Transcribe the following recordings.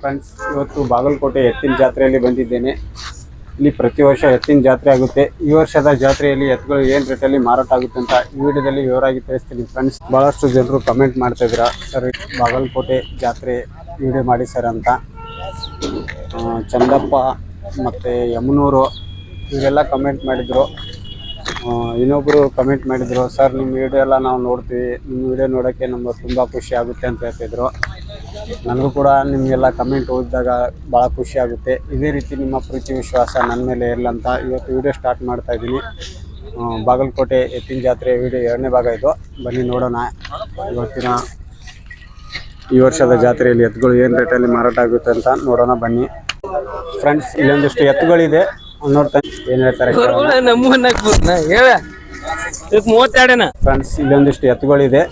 Friends, ಇವತ್ತು ಬಾಗಲಕೋಟೆ ಎತ್ತಿನ ಜಾತ್ರೆಯಲ್ಲಿ ಬಂದಿದ್ದೇನೆ. ಇಲ್ಲಿ ಪ್ರತಿ ವರ್ಷ ಎತ್ತಿನ ಜಾತ್ರೆ ಆಗುತ್ತೆ. ಈ ವರ್ಷದ ಜಾತ್ರೆಯಲ್ಲಿ ಎತ್ತುಗಳು ಏನು ರೇಟಲ್ಲಿ ಮಾರಾಟ ಆಗುತ್ತೆ ಅಂತ ಈ ವಿಡಿಯೋದಲ್ಲಿ ವಿವರವಾಗಿ ತಿಳಿಸ್ತೀನಿ. ಫ್ರೆಂಡ್ಸ್, ಭಾಳಷ್ಟು ಜನರು ಕಮೆಂಟ್ ಮಾಡ್ತಾ ಇದ್ದೀರಾ, ಸರ್ ಬಾಗಲಕೋಟೆ ಜಾತ್ರೆ ವಿಡಿಯೋ ಮಾಡಿ ಸರ್ ಅಂತ. ಚಂದಪ್ಪ ಮತ್ತು ಯಮನೂರು ಇವರೆಲ್ಲ ಕಮೆಂಟ್ ಮಾಡಿದರು. ಇನ್ನೊಬ್ಬರು ಕಮೆಂಟ್ ಮಾಡಿದರು, ಸರ್ ನಿಮ್ಮ ವಿಡಿಯೋ ಎಲ್ಲ ನಾವು ನೋಡ್ತೀವಿ, ನಿಮ್ಮ ವಿಡಿಯೋ ನೋಡೋಕ್ಕೆ ನಮ್ಗೆ ತುಂಬ ಖುಷಿ ಆಗುತ್ತೆ ಅಂತ ಹೇಳ್ತಿದ್ರು. ನನಗೂ ಕೂಡ ನಿಮಗೆಲ್ಲ ಕಮೆಂಟ್ ಓದಿದಾಗ ಭಾಳ ಖುಷಿ ಆಗುತ್ತೆ. ಇದೇ ರೀತಿ ನಿಮ್ಮ ಪ್ರೀತಿ ವಿಶ್ವಾಸ ನನ್ನ ಮೇಲೆ ಇರಲಂತ ಇವತ್ತು ವಿಡಿಯೋ ಸ್ಟಾರ್ಟ್ ಮಾಡ್ತಾ ಇದ್ದೀನಿ. ಬಾಗಲಕೋಟೆ ಎತ್ತಿನ ಜಾತ್ರೆ ವಿಡಿಯೋ 2ನೇ ಭಾಗ ಇದು. ಬನ್ನಿ ನೋಡೋಣ ಇವತ್ತಿನ ಈ ವರ್ಷದ ಜಾತ್ರೆಯಲ್ಲಿ ಎತ್ತುಗಳು ಏನು ರೇಟಲ್ಲಿ ಮಾರಾಟ ಆಗುತ್ತೆ ಅಂತ ನೋಡೋಣ ಬನ್ನಿ. ಫ್ರೆಂಡ್ಸ್, ಇಲ್ಲೊಂದಿಷ್ಟು ಎತ್ತುಗಳಿದೆ, ನೋಡ್ತಾ ಏನು ಹೇಳ್ತಾರೆ. ಫ್ರೆಂಡ್ಸ್, ಇಲ್ಲೊಂದಿಷ್ಟು ಎತ್ತುಗಳಿದೆ,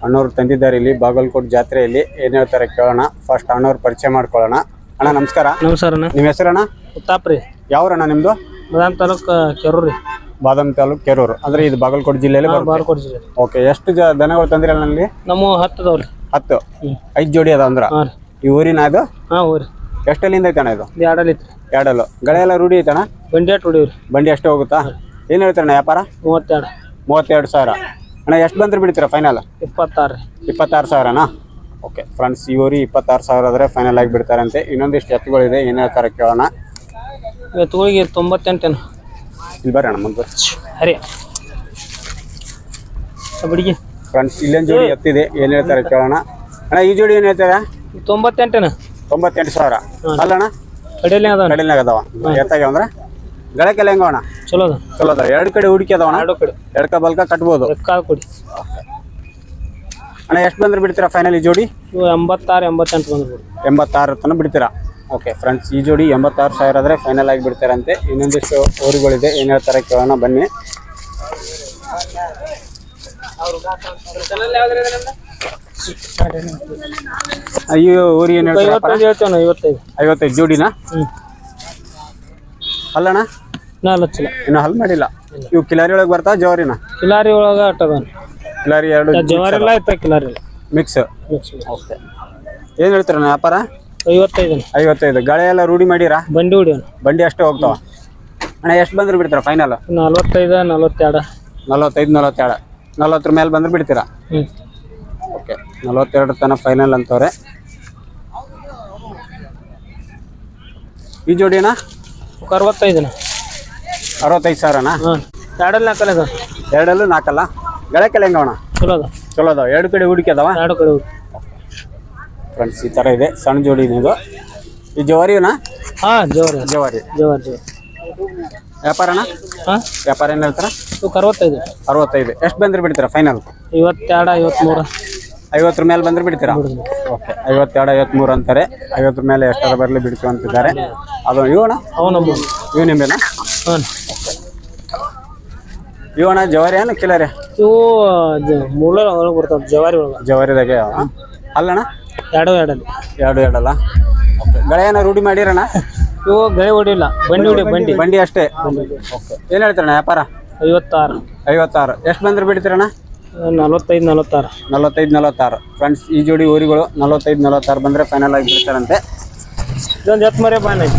ಅಣ್ಣವ್ರು ತಂದಿದ್ದಾರೆ ಇಲ್ಲಿ ಬಾಗಲಕೋಟೆ ಜಾತ್ರೆಯಲ್ಲಿ. ಏನು ಹೇಳ್ತಾರೆ ಕೇಳೋಣ. ಫಸ್ಟ್ ಅಣ್ಣವ್ರು ಪರಿಚಯ ಮಾಡ್ಕೊಳ್ಳೋಣ. ಅಣ್ಣ ನಮಸ್ಕಾರ. ನಮಸ್ಕಾರ. ನಿಮ್ಮ ಹೆಸರಣ್ಣ? ಉತ್ತಾಪ್ರಿ. ಯಾವ್ರಣ್ಣ ನಿಮ್ಮದು? ಬಾದಾಮಿ ತಾಲೂಕು ಕೆರೂರು ರೀ. ಬಾದಾಮಿ ತಾಲೂಕು ಕೆರೂರು ಅಂದರೆ ಇದು ಬಾಗಲಕೋಟೆ ಜಿಲ್ಲೆಯಲ್ಲಿ ಬಾಗಲಕೋಟೆ ಜಿಲ್ಲೆ. ಓಕೆ, ಎಷ್ಟು ದನಗಳು ತಂದಿರಲ್ಲ ನನಗೆ? ನಮ್ಮ 10 ಅದಾವ್ರಿ. 10? 5 ಜೋಡಿ ಅದ ಅಂದ್ರೆ ಈ ಊರಿನ ಅದು? ಹಾಂ ಊರಿ. ಎಷ್ಟಲ್ಲಿಂದ ಐತಣ್ಣ ಇದು? 2 ಐತ್ರಿ. 2 ಗಳೆ ಎಲ್ಲ ರೂಢಿ ಐತಣ್ಣ? ಬಂಡಿ ಅಷ್ಟು ಹೊಡಿವ್ರಿ. ಬಂಡಿ ಅಷ್ಟೇ ಹೋಗುತ್ತಾ? ಏನು ಹೇಳ್ತಾರಣ್ಣ ವ್ಯಾಪಾರ? 32,000. ಅಣ್ಣ ಎಷ್ಟು ಬಂದ್ರೆ ಬಿಡ್ತೀರಾ ಫೈನಲ್? 26,000ನಾ? ಓಕೆ ಫ್ರೆಂಡ್ಸ್, ಈ ಊರಿ 26,000 ಆದರೆ ಫೈನಲ್ ಆಗಿ ಬಿಡ್ತಾರಂತೆ. ಇನ್ನೊಂದಿಷ್ಟು ಎತ್ತುಗಳಿದೆ, ಏನು ಹೇಳ್ತಾರೆ ಕೇಳೋಣ. ಎತ್ತುಗಳಿಗೆ 98. ಇಲ್ಲಿ ಬರ್ರಿ ಅಣ್ಣ ಮುಂದೆ ಹರಿ ಬಿಡಿಗೆ. ಫ್ರೆಂಡ್ಸ್, ಇಲ್ಲೊಂದು ಜೋಡಿ ಎತ್ತಿದೆ, ಏನು ಹೇಳ್ತಾರೆ ಕೇಳೋಣ. ಅಣ್ಣ ಈ ಜೋಡಿ ಏನು ಹೇಳ್ತಾರೆ? 98. 98,000 ಅಲ್ಲಣ್ಣ? ಕಡೆಯಲ್ನಾಗ ಅದಾವ ಎತ್ತಾಗ್ಯಾವ ಅಂದ್ರೆ ಗಳಕ್ಕೆಲ್ಲ ಹೆಂಗವಣ್ಣ? ಚಲೋ ಅದ. ಚಲೋ ಅದ. 2 ಕಡೆ ಹುಡುಕಿ ಅದಾವಣ್ಣ? 2 ಕಡೆ ಎಡ್ಕ ಬಲ್ಕ ಕಟ್ಬೋದು. ಅಣ್ಣ ಎಷ್ಟು ಬಂದ್ರೆ ಬಿಡ್ತೀರಾ ಫೈನಲ್ ಈ ಜೋಡಿ? 86, 88 ಬಂದ್ಬಿಡು. 86 ತನಕ ಬಿಡ್ತೀರಾ? ಓಕೆ ಫ್ರೆಂಡ್ಸ್, ಈ ಜೋಡಿ 86,000 ಆದರೆ ಫೈನಲ್ ಆಗಿ ಬಿಡ್ತಾರಂತೆ. ಇನ್ನೊಂದಿಷ್ಟು ಊರುಗಳಿದೆ, ಏನು ಹೇಳ್ತಾರೆ ಕೇಳೋಣ ಬನ್ನಿ. ಅಯ್ಯೋ ಊರಿಗೆ ಏನು ಹೇಳ್ತಾರೆ? 55 ಜೋಡಿನಾ? ಅಲ್ಲಣ್ಣ ಇನ್ನು ಹಲ್ ಮಾಡಿಲ್ಲ. ಇವು ಕಿಲಾರಿ ಒಳಗೆ ಬರ್ತಾ ಜವಾರಿನ? ಕಿಲಾರಿ ಒಳಗ ಕಿಲಾರಿ 2 ಜವಾರಿ ಎಲ್ಲ ಆಯ್ತಾ? ಕಿಲಾರಿ ಮಿಕ್ಸ್. ಓಕೆ, ಏನು ಹೇಳ್ತೀರಣ್ಣ ವ್ಯಾಪಾರ? 55. ಗಾಳಿ ಎಲ್ಲ ರೂಢಿ ಮಾಡಿರಾ? ಬಂಡಿ ಹೊಡಿ. ಬಂಡಿ ಅಷ್ಟೇ ಹೋಗ್ತಾವ. ಅಣ್ಣ ಎಷ್ಟು ಬಂದ್ರೆ ಬಿಡ್ತೀರಾ ಫೈನಲ್? 45, 42. 45, 42. 40 ಮೇಲೆ ಬಂದ್ರೆ ಬಿಡ್ತೀರಾ? ಓಕೆ, 42 ತನಕ ಫೈನಲ್ ಅಂತವ್ರೆ. ಈ ಜೋಡಿನಾ? 65. 65,000ನಾ? 2 ನಾಲ್ಕಲ್ಲ? 2 ನಾಲ್ಕಲ್ಲ? ಗಳಕ್ಕೆಲ್ಲ ಹೆಂಗವಣ? ಚಲೋ ಅದ. ಚಲೋ ಅದಾವ. 2 ಕಡೆ ಹುಡುಕಿ ಅದಾವ? 2 ಕಡೆ ಹುಡುಕಿ. ಫ್ರೆಂಡ್ಸ್, ಈ ಥರ ಇದೆ ಸಣ್ಣ ಜೋಡಿನ ಇದು. ಈ ಜವಾರಿನಾ? ಹಾಂ, ಜವಾರಿ. ವ್ಯಾಪಾರನಾ? ಹಾಂ, ವ್ಯಾಪಾರ ಏನು ಹೇಳ್ತಾರ? 65. ಎಷ್ಟು ಬಂದ್ರೆ ಬಿಡ್ತೀರಾ ಫೈನಲ್? 52, 53. 50 ಮೇಲೆ ಬಂದ್ರೆ ಬಿಡ್ತೀರಾ? ಓಕೆ, 52, 53 ಅಂತಾರೆ. 50 ಮೇಲೆ ಎಷ್ಟಾರ ಬರಲಿ ಬಿಡ್ತೀವಿ ಅಂತಿದ್ದಾರೆ. ಅದು ಇವಣ? ಇವು ನಿಂಬೆನಾ? ಹಾಂ. ಇವಣ ಜವಾರಿ ಏನು ಕಿಲಾರಿ? ಇವು ಮೂಲ ಒಳಗೆ ಬರ್ತಾವೆ. ಜವಾರಿದಾಗೆ ಅಲ್ಲಣ್ಣ? 2 ಅಲ್ಲ? ಓಕೆ, ಗಳೆ ಏನೋ ರೂಢಿ ಮಾಡಿರಣ್ಣ? ಇವು ಗಳೆ ಹೊಡಿಲ್ಲ, ಬಂಡಿ ಅಷ್ಟೇ. ಓಕೆ, ಏನು ಹೇಳ್ತಾರಣ್ಣ ವ್ಯಾಪಾರ? 56. ಎಷ್ಟು ಬಂದ್ರೆ ಬಿಡ್ತೀರಣ್ಣ? 45, 46. 45, 46. ಫ್ರೆಂಡ್ಸ್, ಈ ಜೋಡಿ ಊರಿಗಳು 45, 46 ಬಂದರೆ ಫೈನಲ್ ಆಗಿ ಬಿಡ್ತಾರಂತೆ. ಇದೊಂದು ಎತ್ತು ಮರಿ ಬಾಯ್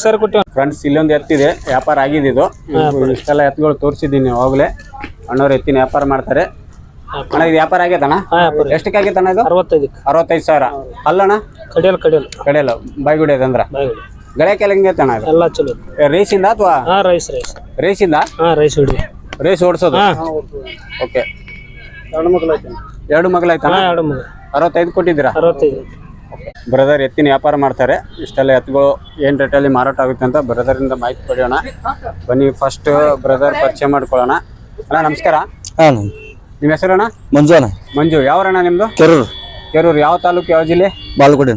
ಸರ್ ಕೊಟ್ಟು. ಫ್ರೆಂಡ್ಸ್, ಇಲ್ಲೊಂದು ಎತ್ತಿದೆ, ವ್ಯಾಪಾರ ಆಗಿದೆ ಇದು. ಇಷ್ಟೆಲ್ಲ ಎತ್ತುಗಳು ತೋರಿಸಿದ್ದೀನಿ ಅವಾಗಲೇ. ಅಣ್ಣವ್ರು ಎತ್ತಿನ ವ್ಯಾಪಾರ ಮಾಡ್ತಾರೆ. ಅಣ್ಣ ಇದು ವ್ಯಾಪಾರ ಆಗೈತಣ್ಣ? ಎಷ್ಟಕ್ಕೆ ಆಗೈತಣ್ಣ ಇದು? 65,000 ಅಲ್ಲಣ್ಣ? ಕಡೆಯಲ್ಲ ಬಾಯ್ಗುಡಿ ಅದಂದ್ರ ಗಳಕ್ಕೆಲ್ಲ ಹೆಂಗೈತಣ್ಣ ಇದು? ಎಲ್ಲ ಚಲೋ. ರೇಸಿಂದ ಅಥವಾ? ರೇಸಿಂದ? ರೇಸ್ ಓಡಿಸೋದು? ಓಕೆ, 2 ಮಗಳಾಯ್ತಣ್ಣ? 65 ಕೊಟ್ಟಿದ್ದೀರಾ? 65. ಬ್ರದರ್ ಎತ್ತಿನ ವ್ಯಾಪಾರ ಮಾಡ್ತಾರೆ. ಇಷ್ಟೆಲ್ಲ ಎತ್ತುಗಳು ಏನು ರೇಟಲ್ಲಿ ಮಾರಾಟ ಆಗುತ್ತೆ ಅಂತ ಬ್ರದರಿಂದ ಮಾಹಿತಿ ಪಡೆಯೋಣ ಬನ್ನಿ. ಫಸ್ಟ್ ಬ್ರದರ್ ಪರಿಚಯ ಮಾಡ್ಕೊಳ್ಳೋಣ. ಅಣ್ಣ ನಮಸ್ಕಾರ. ನಿಮ್ಮ ಹೆಸರಣ್ಣ? ಮಂಜು. ಯಾವ್ರಣ್ಣ ನಿಮ್ದು? ಕೆರೂರು. ಯಾವ ತಾಲೂಕು, ಯಾವ ಜಿಲ್ಲೆ? ಬಾಗಲಕೋಟೆ,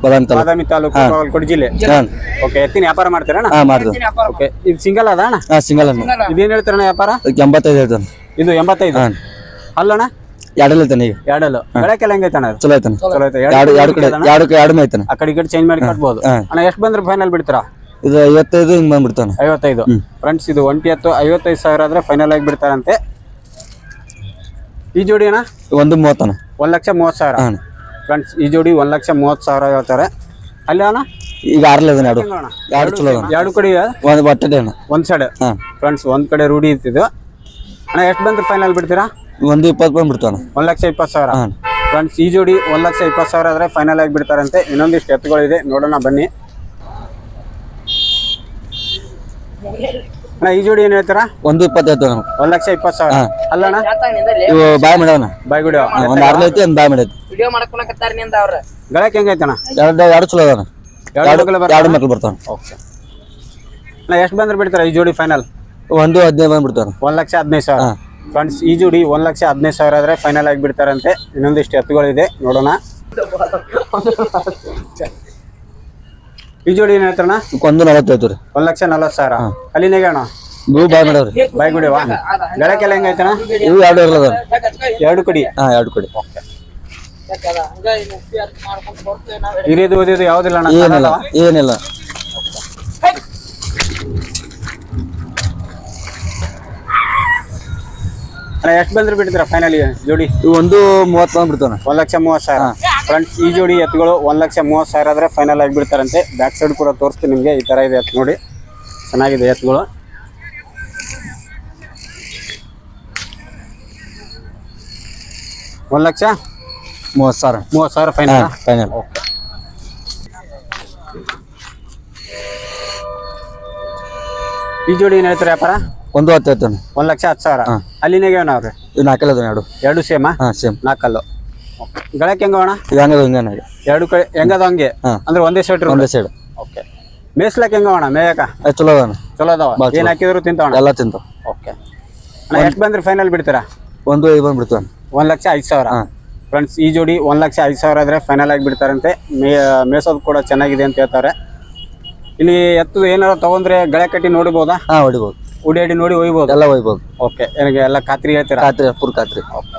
ಬಾದಾಮಿ ತಾಲೂಕು, ಬಾಗಲಕೋಟೆ ಜಿಲ್ಲೆ. ಓಕೆ, ಎತ್ತಿನ ವ್ಯಾಪಾರ ಮಾಡ್ತೀರಣ್ಣ? ಓಕೆ, ಇದು ಸಿಂಗಲ್ ಅದ ಅಣ್ಣ? ಸಿಂಗಲ್. ಇದೇನು ಹೇಳ್ತಾರಣ್ಣ ವ್ಯಾಪಾರ? 85. ಇದು 85 ಅಲ್ಲಣ್ಣ? 2 ಗಳಕ್ಕೆಲ್ಲ ಹೆಂಗೈತಣ್ಣ? ಚಲೋ ಐತಣ್ಣ. ಆ ಕಡೆ ಈ ಕಡೆ ಚೇಂಜ್ ಮಾಡಿ ಕಟ್ಬೋದು. ಅಣ್ಣ ಎಷ್ಟು ಬಂದ್ರೆ ಫೈನಲ್ ಬಿಡ್ತೀರಾ? ಇದು 55 ಹಿಂಗ್ ಬಂದ್ಬಿಡ್ತಾನೆ. 55. ಫ್ರೆಂಡ್ಸ್, ಇದು ಒಂಟಿ ಎತ್ತು 55,000 ಆದ್ರೆ ಫೈನಲ್ ಆಗಿ ಬಿಡ್ತಾರಂತೆ. ಈ ಜೋಡಿ ಅಣ್ಣ? 130. 1,30,000. ಫ್ರೆಂಡ್ಸ್ ಈ ಜೋಡಿ 1,30,000 ಹೇಳ್ತಾರೆ. ಅಲ್ಲಿ ಅಣ್ಣ ಈಗ ಆರ್ಲಿ ಅದನ್ನ ಎರಡು ಹೆಂಗಣ್ಣ? ಎರಡು ಚಲೋ ಅದಾನ. ಎರಡು ಕಡೆ ಒಂದು ಬಟ್ಟೆ ಅಣ್ಣ. ಒಂದ್ ಸೈಡ್. ಹಾಂ ಫ್ರೆಂಡ್ಸ್ ಒಂದ್ ಕಡೆ ರೂಢಿ ಇರ್ತಿದ್ದು ಅಣ್ಣ. ಎಷ್ಟು ಬಂದ್ರೆ ಫೈನಲ್ ಬಿಡ್ತೀರಾ? 120 ಬಂದ್ಬಿಡ್ತಾನ. 1,20,000. ಹಾಂ ಫ್ರೆಂಡ್ಸ್ ಈ ಜೋಡಿ 1,20,000 ಆದ್ರೆ ಫೈನಲ್ ಆಗಿ ಬಿಡ್ತಾರಂತೆ. ಇನ್ನೊಂದಿಷ್ಟು ಎತ್ತುಗಳಿದೆ ನೋಡೋಣ ಬನ್ನಿ ಅಣ್ಣ. ಈ ಜೋಡಿ ಏನ್ ಹೇಳ್ತೀರಾ? 120 ಆಯ್ತು ನಾವು. 1,20,000. ಹಾಂ. ಅಲ್ಲಣ್ಣ ಇವು ಬಾಯ್ ಮಾಡ್ಯಾವನ. ಬಾಯ್ಗುಡಿ ಒಂದು ಆರ್ಲಿ ಐತಿ ಒಂದು ಬಾಯ್ ಮಾಡೈತಿ. ಗಳಕ್ಕೆ ಹೆಂಗೈತಣ್ಣ? ಎರಡು ಚಲೋ ಅದಾನ. ಎರಡು ಮಕ್ಳು ಬರ್ತಾನ. ಓಕೆ ಅಣ್ಣ ಎಷ್ಟು ಬಂದ್ರೆ ಬಿಡ್ತಾರ ಈ ಜೋಡಿ ಫೈನಲ್? 115 ಬಂದ್ಬಿಡ್ತಾನ. 1,15,000. ಹಾಂ ಫ್ರೆಂಡ್ಸ್ ಈ ಜೋಡಿ 1,15,000 ಆದ್ರೆ ಫೈನಲ್ ಆಗಿ ಬಿಡ್ತಾರಂತೆ. ಇನ್ನೊಂದಿಷ್ಟು ಎತ್ತುಗಳಿದೆ ನೋಡೋಣ. ಈ ಜೋಡಿ ಏನ್ ಹೇಳ್ತಾರಣ್ಣ? 140 ರೀ. 1,40,000. ಅಲ್ಲಿನಾಗ ಅಣ್ಣ ಇವು ಬಾಯ್ ಮಾಡ್ಯಾವ್ರಿ. ಬಾಯ್ಗುಡಿವಾ? ಗಳಕ್ಕೆಲ್ಲ ಹೆಂಗೈತಣ್ಣ? ಇವು ಎರಡು ಇರಲ್ಲ ಅದಾನ. ಎರಡು ಕಡಿ. ಹಾಂ ಎರಡು ಕಡೆ. ಹಿರಿಯದು ಓದಿದ್ದು ಯಾವ್ದಿಲ್ಲ ಅಣ್ಣ? ಏನಿಲ್ಲ ಏನಿಲ್ಲ. ಅಣ್ಣ ಎಷ್ಟು ಬಂದ್ರೆ ಬಿಡ್ತೀರಾ ಫೈನಲ್ ಜೋಡಿ? ಇವು 130 ಬಂದ್ಬಿಡ್ತಾನ. 1,30,000. ಫ್ರೆಂಡ್ಸ್ ಈ ಜೋಡಿ ಎತ್ತುಗಳು 1,30,000 ಆದ್ರೆ ಫೈನಲ್ ಆಗಿ ಬಿಡ್ತಾರಂತೆ. ಬ್ಯಾಕ್ ಸೈಡ್ ಕೂಡ ತೋರಿಸ್ತೀನಿ ನಿಮಗೆ. ಈ ತರ ಇದೆ ಎತ್ತು ನೋಡಿ, ಚೆನ್ನಾಗಿದೆ ಎತ್ತುಗಳು. $1,30,000 ಫೈನಲ್. ಫೈನಲ್. ಈ ಜೋಡಿ ಏನ್ ಹೇಳ್ತಾರೆ ವ್ಯಾಪಾರ? 110 ಆಯ್ತಾನ. 1,10,000. ಅಲ್ಲಿನಾಗ ಅವ್ರಿ ಇವು ನಾಲ್ಕಲ್ಲ ಅದಾನ ಎರಡು. ಎರಡು ಸೇಮಾ? ಹಾಂ ಸೇಮ್. ನಾಲ್ಕಲ್ಲು. ಗಳಕ್ಕೆ ಹೆಂಗವಣ? ಇದು ಹಂಗದ ಹಿಂಗನ. ಎರಡು ಕಡೆ ಹೆಂಗದ ಹಂಗೆ? ಹಾಂ ಅಂದ್ರೆ ಒಂದೇ ಸೈಡ್. ಒಂದೇ ಸೈಡ್. ಓಕೆ. ಮೇಯ್ಸ್ಲಕ್ಕೆ ಹೆಂಗವಣ? ಮೇಯಕ ಚಲೋ ಅದಾನ. ಚಲೋ ಅದಾವ? ಏನ್ ಹಾಕಿದ್ರು ತಿಂತಾವಣ? ಎಲ್ಲ ತಿಂತಾವ. ಓಕೆ ಅಣ್ಣ ಎಷ್ಟು ಬಂದ್ರೆ ಫೈನಲ್ ಬಿಡ್ತೀರಾ? 105 ಬಂದ್ಬಿಡ್ತಾನ. 1,05,000. ಹಾಂ ಫ್ರೆಂಡ್ಸ್ ಈ ಜೋಡಿ 1,05,000 ಆದ್ರೆ ಫೈನಲ್ ಆಗಿ ಬಿಡ್ತಾರಂತೆ. ಮೇಸೋದು ಕೂಡ ಚೆನ್ನಾಗಿದೆ ಅಂತ ಹೇಳ್ತಾರೆ. ಇಲ್ಲಿ ಎತ್ತು ಏನಾರ ತಗೊಂಡ್ರೆ ಗಳೆ ಕಟ್ಟಿ ನೋಡಿಬೋದಾ? ಹಾಂ ಹೊಡಿಬೋದು. ಉಡಿ ನೋಡಿ ಒಯ್ಬೋದು? ಎಲ್ಲ ಒಯ್ಬೋದು. ಓಕೆ. ನನಗೆ ಎಲ್ಲ ಖಾತ್ರಿ ಹೇಳ್ತೀರಾ? ಖಾತ್ರಿ ಪೂರ್ ಖಾತ್ರಿ. ಓಕೆ.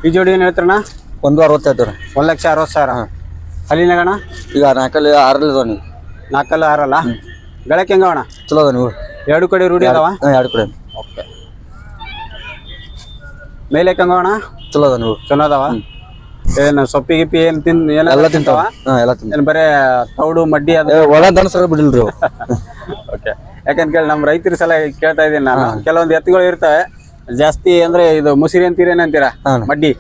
ಈ ಜೋಡಿ ಏನು ಹೇಳ್ತಾರಣ್ಣ? 160 ಆಯ್ತಾರ. 1,60,000. ಅಲ್ಲಿನಾಗಣ ಈಗ ನಾಲ್ಕಲ್ಲಿ ಆರಲ್ಲಿ ಅದಾವ ನೀವು. 4 6 ಗಳಕ್ಕೆ ಹೆಂಗವಣ? ಚಲೋ ಅದ ನೀವು. ಎರಡು ಕಡೆ ರೂಢಿ ಅದಾವ? ಹಾಂ ಎರಡು ಕಡೆ. ಓಕೆ. ಮೇಲೆ ಹೆಂಗವಣ? ಚಲೋ ಅದ ನೀವು. ಚಲೋ ಅದಾವ? ಏನು ಸೊಪ್ಪಿ ಗಿಪ್ಪಿ ಏನು ಎಲ್ಲ ತಿಂತಾವ? ಹಾಂ ಎಲ್ಲ ತಿಂತಾವ. ಏನು ಬರೇ ತೌಡು ಮಡ್ಡಿ ಅದು ಒಳ ದನಸರ ಬಿಡಿಲ್ರಿ ಅವು. ಓಕೆ. ಯಾಕಂತ ಕೇಳಿ ನಮ್ಮ ರೈತರ ಸಲ ಕೇಳ್ತಾ ಇದ್ದೀನಿ ನಾನು. ಕೆಲವೊಂದು ಎತ್ತುಗಳು ಇರ್ತವೆ ಜಾಸ್ತಿ, ಅಂದ್ರೆ ಇದು ಮುಸಿರಿ ಅಂತೀರೇನಂತೀರಾ? ಮಡ್ಡಿ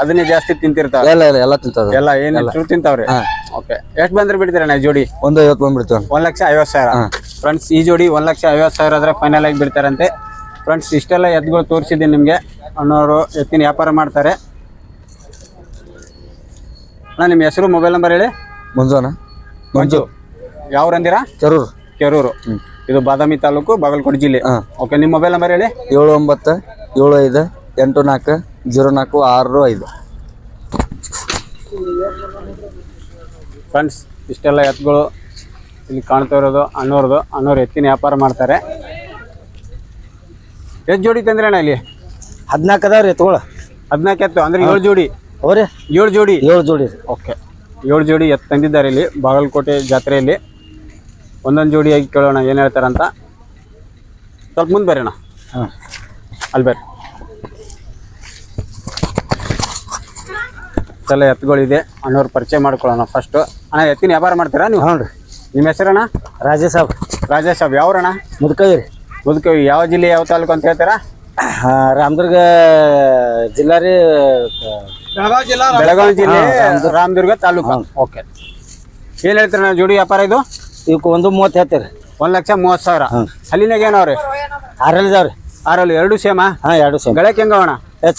ಅದನ್ನೇ ಜಾಸ್ತಿ ತಿಂತಿರ್ತಾವ. ಎಲ್ಲ ಎಲ್ಲ ಎಲ್ಲ ತಿಂತಾವ. ಎಲ್ಲ ಏನು ತಿಂತಾವ್ರಿ? ಓಕೆ. ಎಷ್ಟು ಬಂದ್ರೆ ಬಿಡ್ತೀರಣ್ಣ ಈ ಜೋಡಿ? 150 ಬಂದ್ಬಿಡ್ತಾವ. 1,50,000. ಫ್ರೆಂಡ್ಸ್ ಈ ಜೋಡಿ 1,50,000 ಆದ್ರೆ ಫೈನಲ್ ಆಗಿ ಬಿಡ್ತಾರಂತೆ. ಫ್ರೆಂಡ್ಸ್ ಇಷ್ಟೆಲ್ಲ ಎತ್ತುಗಳು ತೋರಿಸಿದ್ದೀನಿ ನಿಮಗೆ. ಅಣ್ಣವರು ಎತ್ತಿನ ವ್ಯಾಪಾರ ಮಾಡ್ತಾರೆ. ಅಣ್ಣ ನಿಮ್ಮ ಹೆಸರು ಮೊಬೈಲ್ ನಂಬರ್ ಹೇಳಿ. ಮಂಜುನ. ಮಂಜು. ಯಾವ್ರು ಅಂದಿರಾ? ಕೆರೂರು. ಕೆರೂರು. ಇದು ಬಾದಾಮಿ ತಾಲೂಕು, ಬಾಗಲಕೋಟೆ ಜಿಲ್ಲೆ. ಓಕೆ. ನಿಮ್ಮ ಮೊಬೈಲ್ ನಂಬರ್ ಹೇಳಿ. 7975840465. ಫ್ರೆಂಡ್ಸ್ ಇಷ್ಟೆಲ್ಲ ಎತ್ತುಗಳು ಇಲ್ಲಿ ಕಾಣ್ತಾ ಇರೋದು ಅಣ್ಣವ್ರದ್ದು. ಅಣ್ಣವ್ರು ಎತ್ತಿನ ವ್ಯಾಪಾರ ಮಾಡ್ತಾರೆ. ಎಷ್ಟು ಜೋಡಿ ತಂದ್ರೆ ಅಣ್ಣ ಇಲ್ಲಿ? 14 ಅದಾವ್ರಿ ಎತ್ತುಗಳು. 14 ಎತ್ತು ಅಂದ್ರೆ 7 ಜೋಡಿ? ಅವ್ರಿ 7 ಜೋಡಿ. 7 ಜೋಡಿ. ಓಕೆ. 7 ಜೋಡಿ ಎತ್ತು ತಂದಿದ್ದಾರೆ ಇಲ್ಲಿ ಬಾಗಲಕೋಟೆ ಜಾತ್ರೆಯಲ್ಲಿ. ಒಂದೊಂದು ಜೋಡಿಯಾಗಿ ಕೇಳೋಣ ಏನು ಹೇಳ್ತಾರಂತ. ಸ್ವಲ್ಪ ಮುಂದೆ ಬರ್ರಿ ಅಣ್ಣ. ಹಾಂ ಅಲ್ಲಿ ಬರ್ರಿ. ಇಷ್ಟೆಲ್ಲ ಎತ್ತುಗಳಿದೆ. ಅಣ್ಣವ್ರ ಪರಿಚಯ ಮಾಡ್ಕೊಳ್ಳೋಣ ಫಸ್ಟು. ಅಣ್ಣ ಎತ್ತಿನ ವ್ಯಾಪಾರ ಮಾಡ್ತೀರಾ ನೀವು? ಹ್ಞೂ ರೀ. ನಿಮ್ಮ ಹೆಸರಣ್ಣ? ರಾಜೇಶ್ ಸಾಬ್. ರಾಜೇಶ್ ಸಾಬ್. ಯಾವ್ರಣ್ಣ? ಮುದ್ಕವಿ ರೀ. ಮುದುಕವಿ. ಯಾವ ಜಿಲ್ಲೆ ಯಾವ ತಾಲೂಕು ಅಂತ ಹೇಳ್ತೀರಾ? ರಾಮದುರ್ಗ ಜಿಲ್ಲಾ ರೀ. ಬೆಳಗಾವಿ ಜಿಲ್ಲೆ ರಾಮದುರ್ಗ ತಾಲೂಕು. ಓಕೆ. ಏನು ಹೇಳ್ತೀರಣ್ಣ ಜೋಡಿ ವ್ಯಾಪಾರ ಇದು? ಇವಕ್ಕೆ 130 ಹೇಳ್ತೀರಿ. 1,30,000. ಅಲ್ಲಿನಾಗ ಏನವ್ರಿ? 6 ಇದಾವ್ರಿ. 6 ಎರಡು ಸೇಮಾ? ಹಾಂ ಎರಡು ಸೇಮ್. ಗಳಕ್ಕೆ ಹೆಂಗವಣ?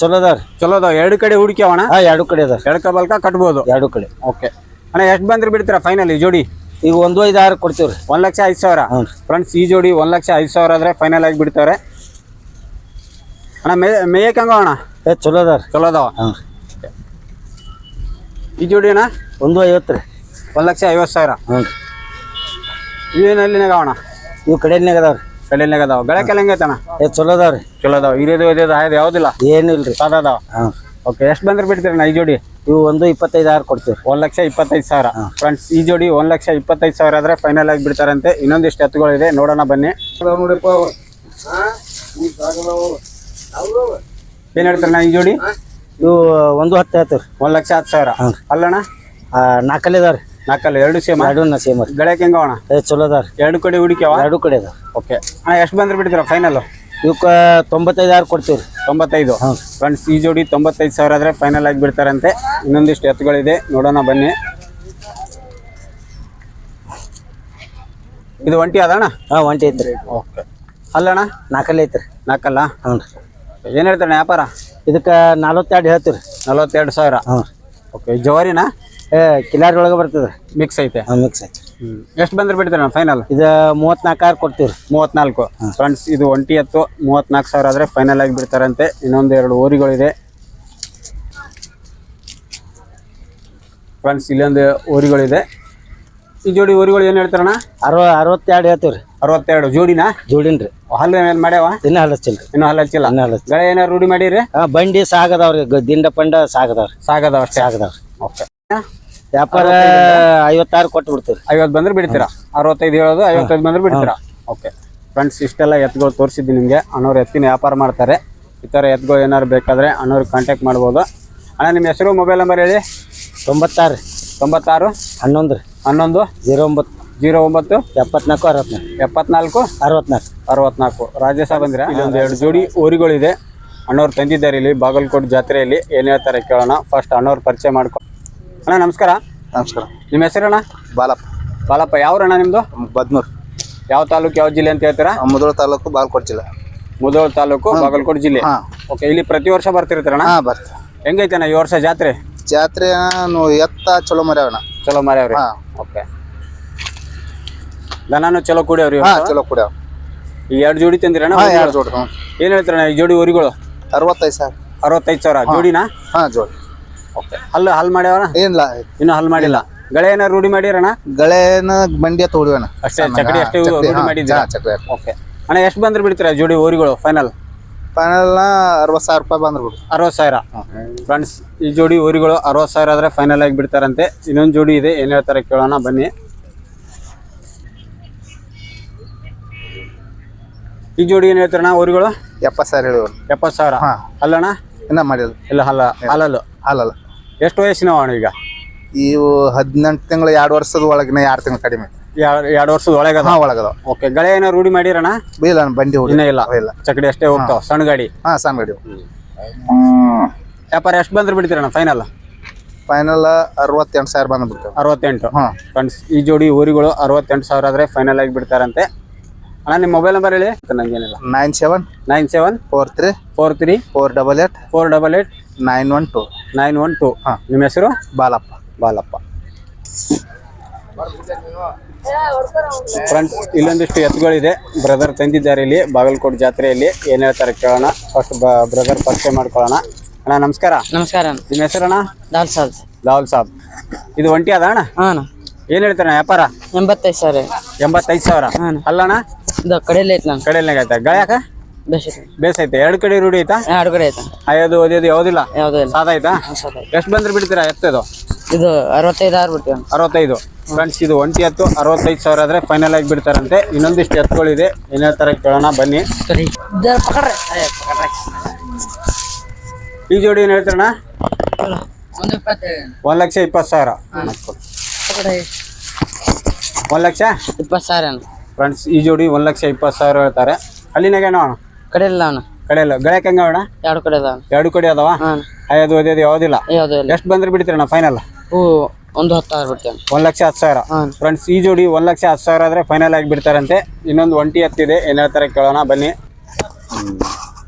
ಚಲೋ ಅದಾವ್ರಿ. ಚಲೋ ಅದಾವ? ಎರಡು ಕಡೆ ಹುಡುಕ್ಯಾವಣ? ಹಾಂ ಎರಡು ಕಡೆ ಅದಾವ. ಎಡಕ ಬಲ್ಕ ಕಟ್ಬೋದು? ಎರಡು ಕಡೆ. ಓಕೆ. ಅಣ್ಣ ಎಷ್ಟು ಬಂದ್ರೆ ಬಿಡ್ತೀರಾ ಫೈನಲ್ ಈ ಜೋಡಿ? ಈಗ 1,5,6 ಕೊಡ್ತೀವ್ರಿ. 1,05,000. ಫ್ರೆಂಡ್ಸ್ ಈ ಜೋಡಿ 1,05,000 ಆದ್ರೆ ಫೈನಲ್ ಆಗಿ ಬಿಡ್ತಾರೆ. ಅಣ್ಣ ಮೇಯಕ್ಕೆ ಹೆಂಗವಣ? ಚಲೋ ಅದಾವ್ರಿ. ಚಲೋ ಅದಾವ? ಹಾಂ. ಈ ಜೋಡಿ ಅಣ್ಣ? 150 ರೀ. 1,50,000. ಹ್ಞೂ ರೀ. ಇವೇನು ಅಲ್ಲಿನಾಗ ಅವಣ? ಇವು ಕಡೆಯಲ್ನಾಗ ಅದಾವ್ರಿ. ಕಡೆಯಲ್ನಾಗ ಅದಾವ? ಗಳಕ್ಕೆಲ್ಲ ಹೆಂಗೈತಣ್ಣ? ಚಲೋ ಅದಾವ್ರಿ. ಚಲೋ ಅದಾವ? ಹಿರಿಯದು ಒದೇದು ಹಾಯ್ದು ಯಾವುದಿಲ್ಲ? ಏನಿಲ್ಲ ರೀ. ಸಾದ ಅದಾವ? ಹಾಂ. ಓಕೆ. ಎಷ್ಟು ಬಂದ್ರೆ ಬಿಡ್ತೀರಣ್ಣ ಈ ಜೋಡಿ? ಇವು 1,25,6 ಕೊಡ್ತೀವಿ. 1,25,000. ಫ್ರೆಂಡ್ಸ್ ಈ ಜೋಡಿ 1,25,000 ಆದ್ರೆ ಫೈನಲ್ ಆಗಿ ಬಿಡ್ತಾರಂತೆ. ಇನ್ನೊಂದಿಷ್ಟು ಎತ್ತುಗಳಿದೆ ನೋಡೋಣ ಬನ್ನಿ. ಏನು ಹೇಳ್ತಾರಣ್ಣ ಈ ಜೋಡಿ? ಇವು 1.10 ಹೇಳ್ತೀವಿ. 1,10,000. ಅಲ್ಲಣ್ಣ ನಾಲ್ಕಲ್ಲಿ ಅದಾವ್ರಿ. ನಾಲ್ಕಲ್ಲ ಎರಡು ಸೇಮ್. ಎರಡು ಸೇಮ್ ರೀ. ಗಳಕ್ಕೆ ಹೆಂಗ ಅಣ್ಣ? ಚಲೋ ಅದಾವ್ರಿ. ಎರಡು ಕಡೆ ಹುಡುಕ್ಯಾವ? ಎರಡು ಕಡೆ ಅದಾವ. ಓಕೆ ಅಣ್ಣ, ಎಷ್ಟು ಬಂದ್ರೆ ಬಿಡ್ತೀರಾ ಫೈನಲ್? ಇವಕ್ಕೆ 95,000 ಕೊಡ್ತೀವಿ. 95. ಫ್ರೆಂಡ್ಸ್ ಈ ಜೋಡಿ 95,000 ಆದರೆ ಫೈನಲ್ ಆಗಿ ಬಿಡ್ತಾರಂತೆ. ಇನ್ನೊಂದಿಷ್ಟು ಎತ್ತುಗಳಿದೆ, ನೋಡೋಣ ಬನ್ನಿ. ಇದು ಒಂಟಿ ಅದಣ್ಣ? ಒಂಟಿ ಐತ್ರಿ. ಓಕೆ. ಅಲ್ಲಣ್ಣ ನಾಲ್ಕಲ್ಲಿ ಐತ್ರಿ. ನಾಲ್ಕಲ್ಲ? ಹ್ಞೂ ರೀ. ಏನು ಹೇಳ್ತಾರಣ್ಣ ವ್ಯಾಪಾರ? ಇದಕ್ಕೆ 42 ಹೇಳ್ತೀವಿ ರೀ. 42,000. ಹ್ಞೂ. ಓಕೆ. ಜವಾರಿನಾ? ಕಿಲಾರಿ ಒಳಗೆ ಬರ್ತದೆ. ಮಿಕ್ಸ್ ಐತೆ? ಮಿಕ್ಸ್ ಐತಿ. ಎಷ್ಟು ಬಂದ್ರೆ ಬಿಡ್ತೀರಣ್ಣ ಫೈನಲ್? ಇದು 34,000 ಕೊಡ್ತೀವಿ ರೀ. 34. ಫ್ರೆಂಡ್ಸ್ ಇದು ಒಂಟಿ ಎತ್ತು 34,000 ಆದರೆ ಫೈನಲ್ ಆಗಿ ಬಿಡ್ತಾರಂತೆ. ಇನ್ನೊಂದು 2 ಓರಿಗಳಿದೆ. ಫ್ರೆಂಡ್ಸ್ ಇಲ್ಲೊಂದು ಓರಿಗಳಿದೆ. ಈ ಜೋಡಿ ಓರಿಗಳು ಏನು ಹೇಳ್ತಾರಣ್ಣ? 62 ಹೇಳ್ತೀವಿ ರೀ. 62 ಜೋಡಿನಾ? ಜೋಡಿನ ರೀ. ಹಲ್ಲು ಏನು ಮಾಡ್ಯಾವ? ಇನ್ನೂ ಹಲಚ್ಚಿಲ್ಲ ರೀ. ಇನ್ನೂ ಹಲ್ಲು ಹಚ್ಚಿಲ್ಲ? ಇನ್ನೂ ಹಲಚ್ಚಿ. ಗಳೆ ಏನಾರು ರೂಢಿ ಮಾಡಿರಿ? ಬಂಡಿ ಸಾಗದವ್ರಿ. ದಿಂಡ ಪಂಡ ಸಾಗದವ್ರಿ. ಸಾಗದವ ಅಷ್ಟೇ? ಸಾಗದವ್ರಿ. ಓಕೆ. ವ್ಯಾಪಾರ 56 ಕೊಟ್ಟು ಬಿಡ್ತೀವಿ. 50 ಬಂದ್ರೆ ಬಿಡ್ತೀರಾ? 65 ಹೇಳೋದು, 55 ಬಂದ್ರೆ ಬಿಡ್ತೀರಾ? ಓಕೆ. ಫ್ರೆಂಡ್ಸ್ ಇಷ್ಟೆಲ್ಲ ಎತ್ತುಗಳು ತೋರಿಸಿದ್ದೀನಿ ನಿಮಗೆ. ಅಣ್ಣವ್ರು ಎತ್ತಿನ ವ್ಯಾಪಾರ ಮಾಡ್ತಾರೆ. ಈ ಥರ ಎತ್ತುಗಳು ಏನಾರು ಬೇಕಾದರೆ ಅಣ್ಣವ್ರಿಗೆ ಕಾಂಟ್ಯಾಕ್ಟ್ ಮಾಡ್ಬೋದು. ಅಣ್ಣ ನಿಮ್ಮ ಹೆಸರು ಮೊಬೈಲ್ ನಂಬರ್ ಹೇಳಿ. 96 96 11 11 09 09 74 74 64 64. ರಾಜೇಶ ಬಂದ್ರೆ ಇಲ್ಲೊಂದು 2 ಜೋಡಿ ಓರಿಗಳಿದೆ. ಅಣ್ಣವ್ರು ತಂದಿದ್ದಾರೆ ಇಲ್ಲಿ ಬಾಗಲಕೋಟೆ ಜಾತ್ರೆಯಲ್ಲಿ. ಏನು ಹೇಳ್ತಾರೆ ಕೇಳೋಣ. ಫಸ್ಟ್ ಅಣ್ಣವ್ರು ಪರಿಚಯ ಮಾಡ್ಕೊ. ಅಣ್ಣ ನಮಸ್ಕಾರ. ನಮಸ್ಕಾರ. ನಿಮ್ಮ ಹೆಸರಣ್ಣ? ಬಾಲಪ್ಪ. ಬಾಲಪ್ಪ. ಯಾವ್ರಣ್ಣ ನಿಮ್ಮದು? ಬದ್ನೂರು. ಯಾವ ತಾಲೂಕು ಯಾವ ಜಿಲ್ಲೆ ಅಂತ ಹೇಳ್ತೀರಾ? ಮುಧೋಳ ತಾಲೂಕು, ಬಾಗಲಕೋಟೆ ಜಿಲ್ಲೆ. ಮುಧೋಳ ತಾಲೂಕು, ಬಾಗಲಕೋಟೆ ಜಿಲ್ಲೆ. ಓಕೆ. ಇಲ್ಲಿ ಪ್ರತಿ ವರ್ಷ ಬರ್ತಿರ್ತಾರಣ್ಣ? ಬರ್ತೀವಿ. ಹೆಂಗೈತಣ್ಣ ಈ ವರ್ಷ ಜಾತ್ರೆ? ಜಾತ್ರೆ ಎತ್ತ ಚಲೋ ಮರ್ಯಾವಣ್ಣ. ಚಲೋ ಮಾರ್ಯಾವ್ರಿ? ಓಕೆ. ದನಾನು ಚಲೋ ಕೂಡ್ಯಾವ್ರಿ? ಚಲೋ ಕುಡಿಯಾವ. ಈ 2 ಜೋಡಿ ತಂದಿರಣ್ಣ? 2 ಜೋಡಿ. ಏನು ಹೇಳ್ತಾರಣ್ಣ ಈ ಜೋಡಿ ಊರಿಗಳು? 65,000. 65,000 ಜೋಡಿನಾ? ಜೋಡಿ. ಓಕೆ. ಹಲ್ಲು ಮಾಡ್ಯಾವಣ? ಏನಿಲ್ಲ, ಇನ್ನೂ ಹಲ್ಲು ಮಾಡಿಲ್ಲ. ಗಳೆ ಏನಾರು ರೂಢಿ ಮಾಡಿರಣ್ಣ? ಗಳೆನ ಬಂಡಿ ಎತ್ತ ಹೊಡಿಯೋಣ ಅಷ್ಟೇ. ಚಕಡಿ ಅಷ್ಟೇ ರೂಢಿ ಮಾಡಿದ್ದೀರಾ? ಓಕೆ. ಅಣ್ಣ ಎಷ್ಟು ಬಂದ್ರೆ ಬಿಡ್ತೀರಾ ಜೋಡಿ ಊರಿಗಳು ಫೈನಲ್? ಫೈನಲ್ 60,000 ರೂಪಾಯಿ ಬಂದ್ರೆ ಬಿಡು. 60,000. ಫ್ರೆಂಡ್ಸ್ ಈ ಜೋಡಿ ಊರಿಗಳು 60,000 ಆದರೆ ಫೈನಲ್ ಆಗಿ ಬಿಡ್ತಾರಂತೆ. ಇನ್ನೊಂದು ಜೋಡಿ ಇದೆ, ಏನು ಹೇಳ್ತಾರೆ ಕೇಳೋಣ ಬನ್ನಿ. ಈ ಜೋಡಿ ಏನು ಹೇಳ್ತಾರಣ್ಣ ಊರಿಗಳು? 70,000 ಹೇಳಿದ್ರು. 70,000. ಅಲ್ಲಣ್ಣ? ಇನ್ನ ಮಾಡಿಲ್ಲ. ಇಲ್ಲ ಹಾಲಲ್ಲ. ಹಾಲಲ್ಲ. ಎಷ್ಟು ವಯಸ್ಸಿನವ ಅಣ್ಣ ಈಗ? ಇವು 18 ತಿಂಗಳು 2 ವರ್ಷದ ಒಳಗಿನ 2 ತಿಂಗಳು ಕಡಿಮೆ. 2 ವರ್ಷದ ಒಳಗದ? ಒಳಗದ. ಓಕೆ. ಗಳೆ ಏನಾರು ರೂಢಿ ಮಾಡಿರಣ್ಣ? ಇಲ್ಲ, ಬಂಡಿ ಹೊಡಿ. ಇನ್ನೂ ಇಲ್ಲ. ಚಕಡಿ ಅಷ್ಟೇ ಹೋಗ್ತಾವ? ಸಣ್ಣ ಗಾಡಿ? ಸಣ್ಣ ಗಾಡಿ. ವ್ಯಾಪಾರ ಎಷ್ಟು ಬಂದ್ರೆ ಬಿಡ್ತೀರಣ್ಣ ಫೈನಲ್? ಫೈನಲ್ 68,000 ಬಂದು ಬಿಡ್ತೇವೆ. 68. ಫ್ರೆಂಡ್ಸ್ ಈ ಜೋಡಿ ಊರಿಗಳು 68,000 ಆದರೆ ಫೈನಲ್ ಆಗಿ ಬಿಡ್ತಾರಂತೆ. ಅಣ್ಣ ನಿಮ್ಮ ಮೊಬೈಲ್ ನಂಬರ್ ಹೇಳಿ. ನಂಗೇನಿಲ್ಲ. 97 43 43 488 488 912 912. ನಿಮ್ಮ ಹೆಸರು? ಬಾಲಪ್ಪ. ಫ್ರೆಂಡ್ಸ್ ಇಲ್ಲೊಂದಿಷ್ಟು ಎತ್ತುಗಳಿದೆ. ಬ್ರದರ್ ತಂದಿದ್ದಾರೆ ಇಲ್ಲಿ ಬಾಗಲಕೋಟೆ ಜಾತ್ರೆಯಲ್ಲಿ. ಏನು ಹೇಳ್ತಾರೆ ಕೇಳೋಣ. ಫಸ್ಟ್ ಬ್ರದರ್ ಪರಿಚಯ ಮಾಡ್ಕೊಳ್ಳೋಣ. ಅಣ್ಣ ನಮಸ್ಕಾರ. ನಮಸ್ಕಾರ. ನಿಮ್ಮ ಹೆಸರಣ್ಣ? ದಾಲ್ ಸಾಬ್. ಇದು ಒಂಟಿ ಅದ ಅಣ್ಣ? ಏನು ಹೇಳ್ತಾನೆ ವ್ಯಾಪಾರ? 85,000. 85,000. ಅಲ್ಲಣ್ಣ? ಇದು ಕಡೆಯಲ್ಲೇ ಐತೆ. ನಾನು ಕಡೆಯಲ್ನಾಗ ಐತೆ. ಗಾಯಕ ಬೇಸೈತೆ? 2 ಕಡೆ ರೂಢಿ ಐತಾ? 2 ಕಡೆ ಐತೆ. ಅಯ್ಯೋದು ಓದಿಯೋದು ಯಾವುದಿಲ್ಲ? ಯಾವುದೂ ಇಲ್ಲ. ಸಾದ ಐತಾ? ಎಷ್ಟು ಬಂದ್ರೆ ಬಿಡ್ತೀರಾ ಎತ್ತದು? ಇದು 65,000 ಬಿಡ್ತೀವಿ. 65. ಫ್ರೆಂಡ್ಸ್ ಇದು ಒಂಟಿ ಎತ್ತು 65,000 ಆದರೆ ಫೈನಲ್ ಆಗಿ ಬಿಡ್ತಾರಂತೆ. ಇನ್ನೊಂದಿಷ್ಟು ಎತ್ತುಗಳಿದೆ, ಏನು ಹೇಳ್ತಾರೆ ಕೇಳೋಣ ಬನ್ನಿ. ಈ ಜೋಡಿ ಏನು ಹೇಳ್ತಾರಣ್ಣ? 1,20,000. 1,20,000. ಫ್ರೆಂಡ್ಸ್ ಈ ಜೋಡಿ 1,20,000 ಹೇಳ್ತಾರೆ. ಅಲ್ಲಿನಾಗ ಏನೋ ಅಣ್ಣ? ಕಡೆಯಲ್ಲ ಅವನು. ಕಡೆಯಲ್ಲ. ಗಳಕ್ಕೆ ಹೆಂಗ ಅಣ್ಣ? 2 ಕಡೆ ಅದಾವ. 2 ಕಡೆ ಅದಾವ? ಅಯ್ಯೋದು ಓದಿಯೋದು ಯಾವುದಿಲ್ಲ? ಯಾವುದೂ ಇಲ್ಲ. ಎಷ್ಟು ಬಂದ್ರೆ ಬಿಡ್ತೀರಣ್ಣ ಫೈನಲ್? 10,000 ಬಿಡ್ತೇನೆ. 1,10,000. ಫ್ರೆಂಡ್ಸ್ ಈ ಜೋಡಿ 1,10,000 ಆದರೆ ಫೈನಲ್ ಆಗಿ ಬಿಡ್ತಾರಂತೆ. ಇನ್ನೊಂದು ಒಂಟಿ ಎತ್ತಿದೆ, ಏನು ಹೇಳ್ತಾರೆ ಕೇಳೋಣ ಬನ್ನಿ.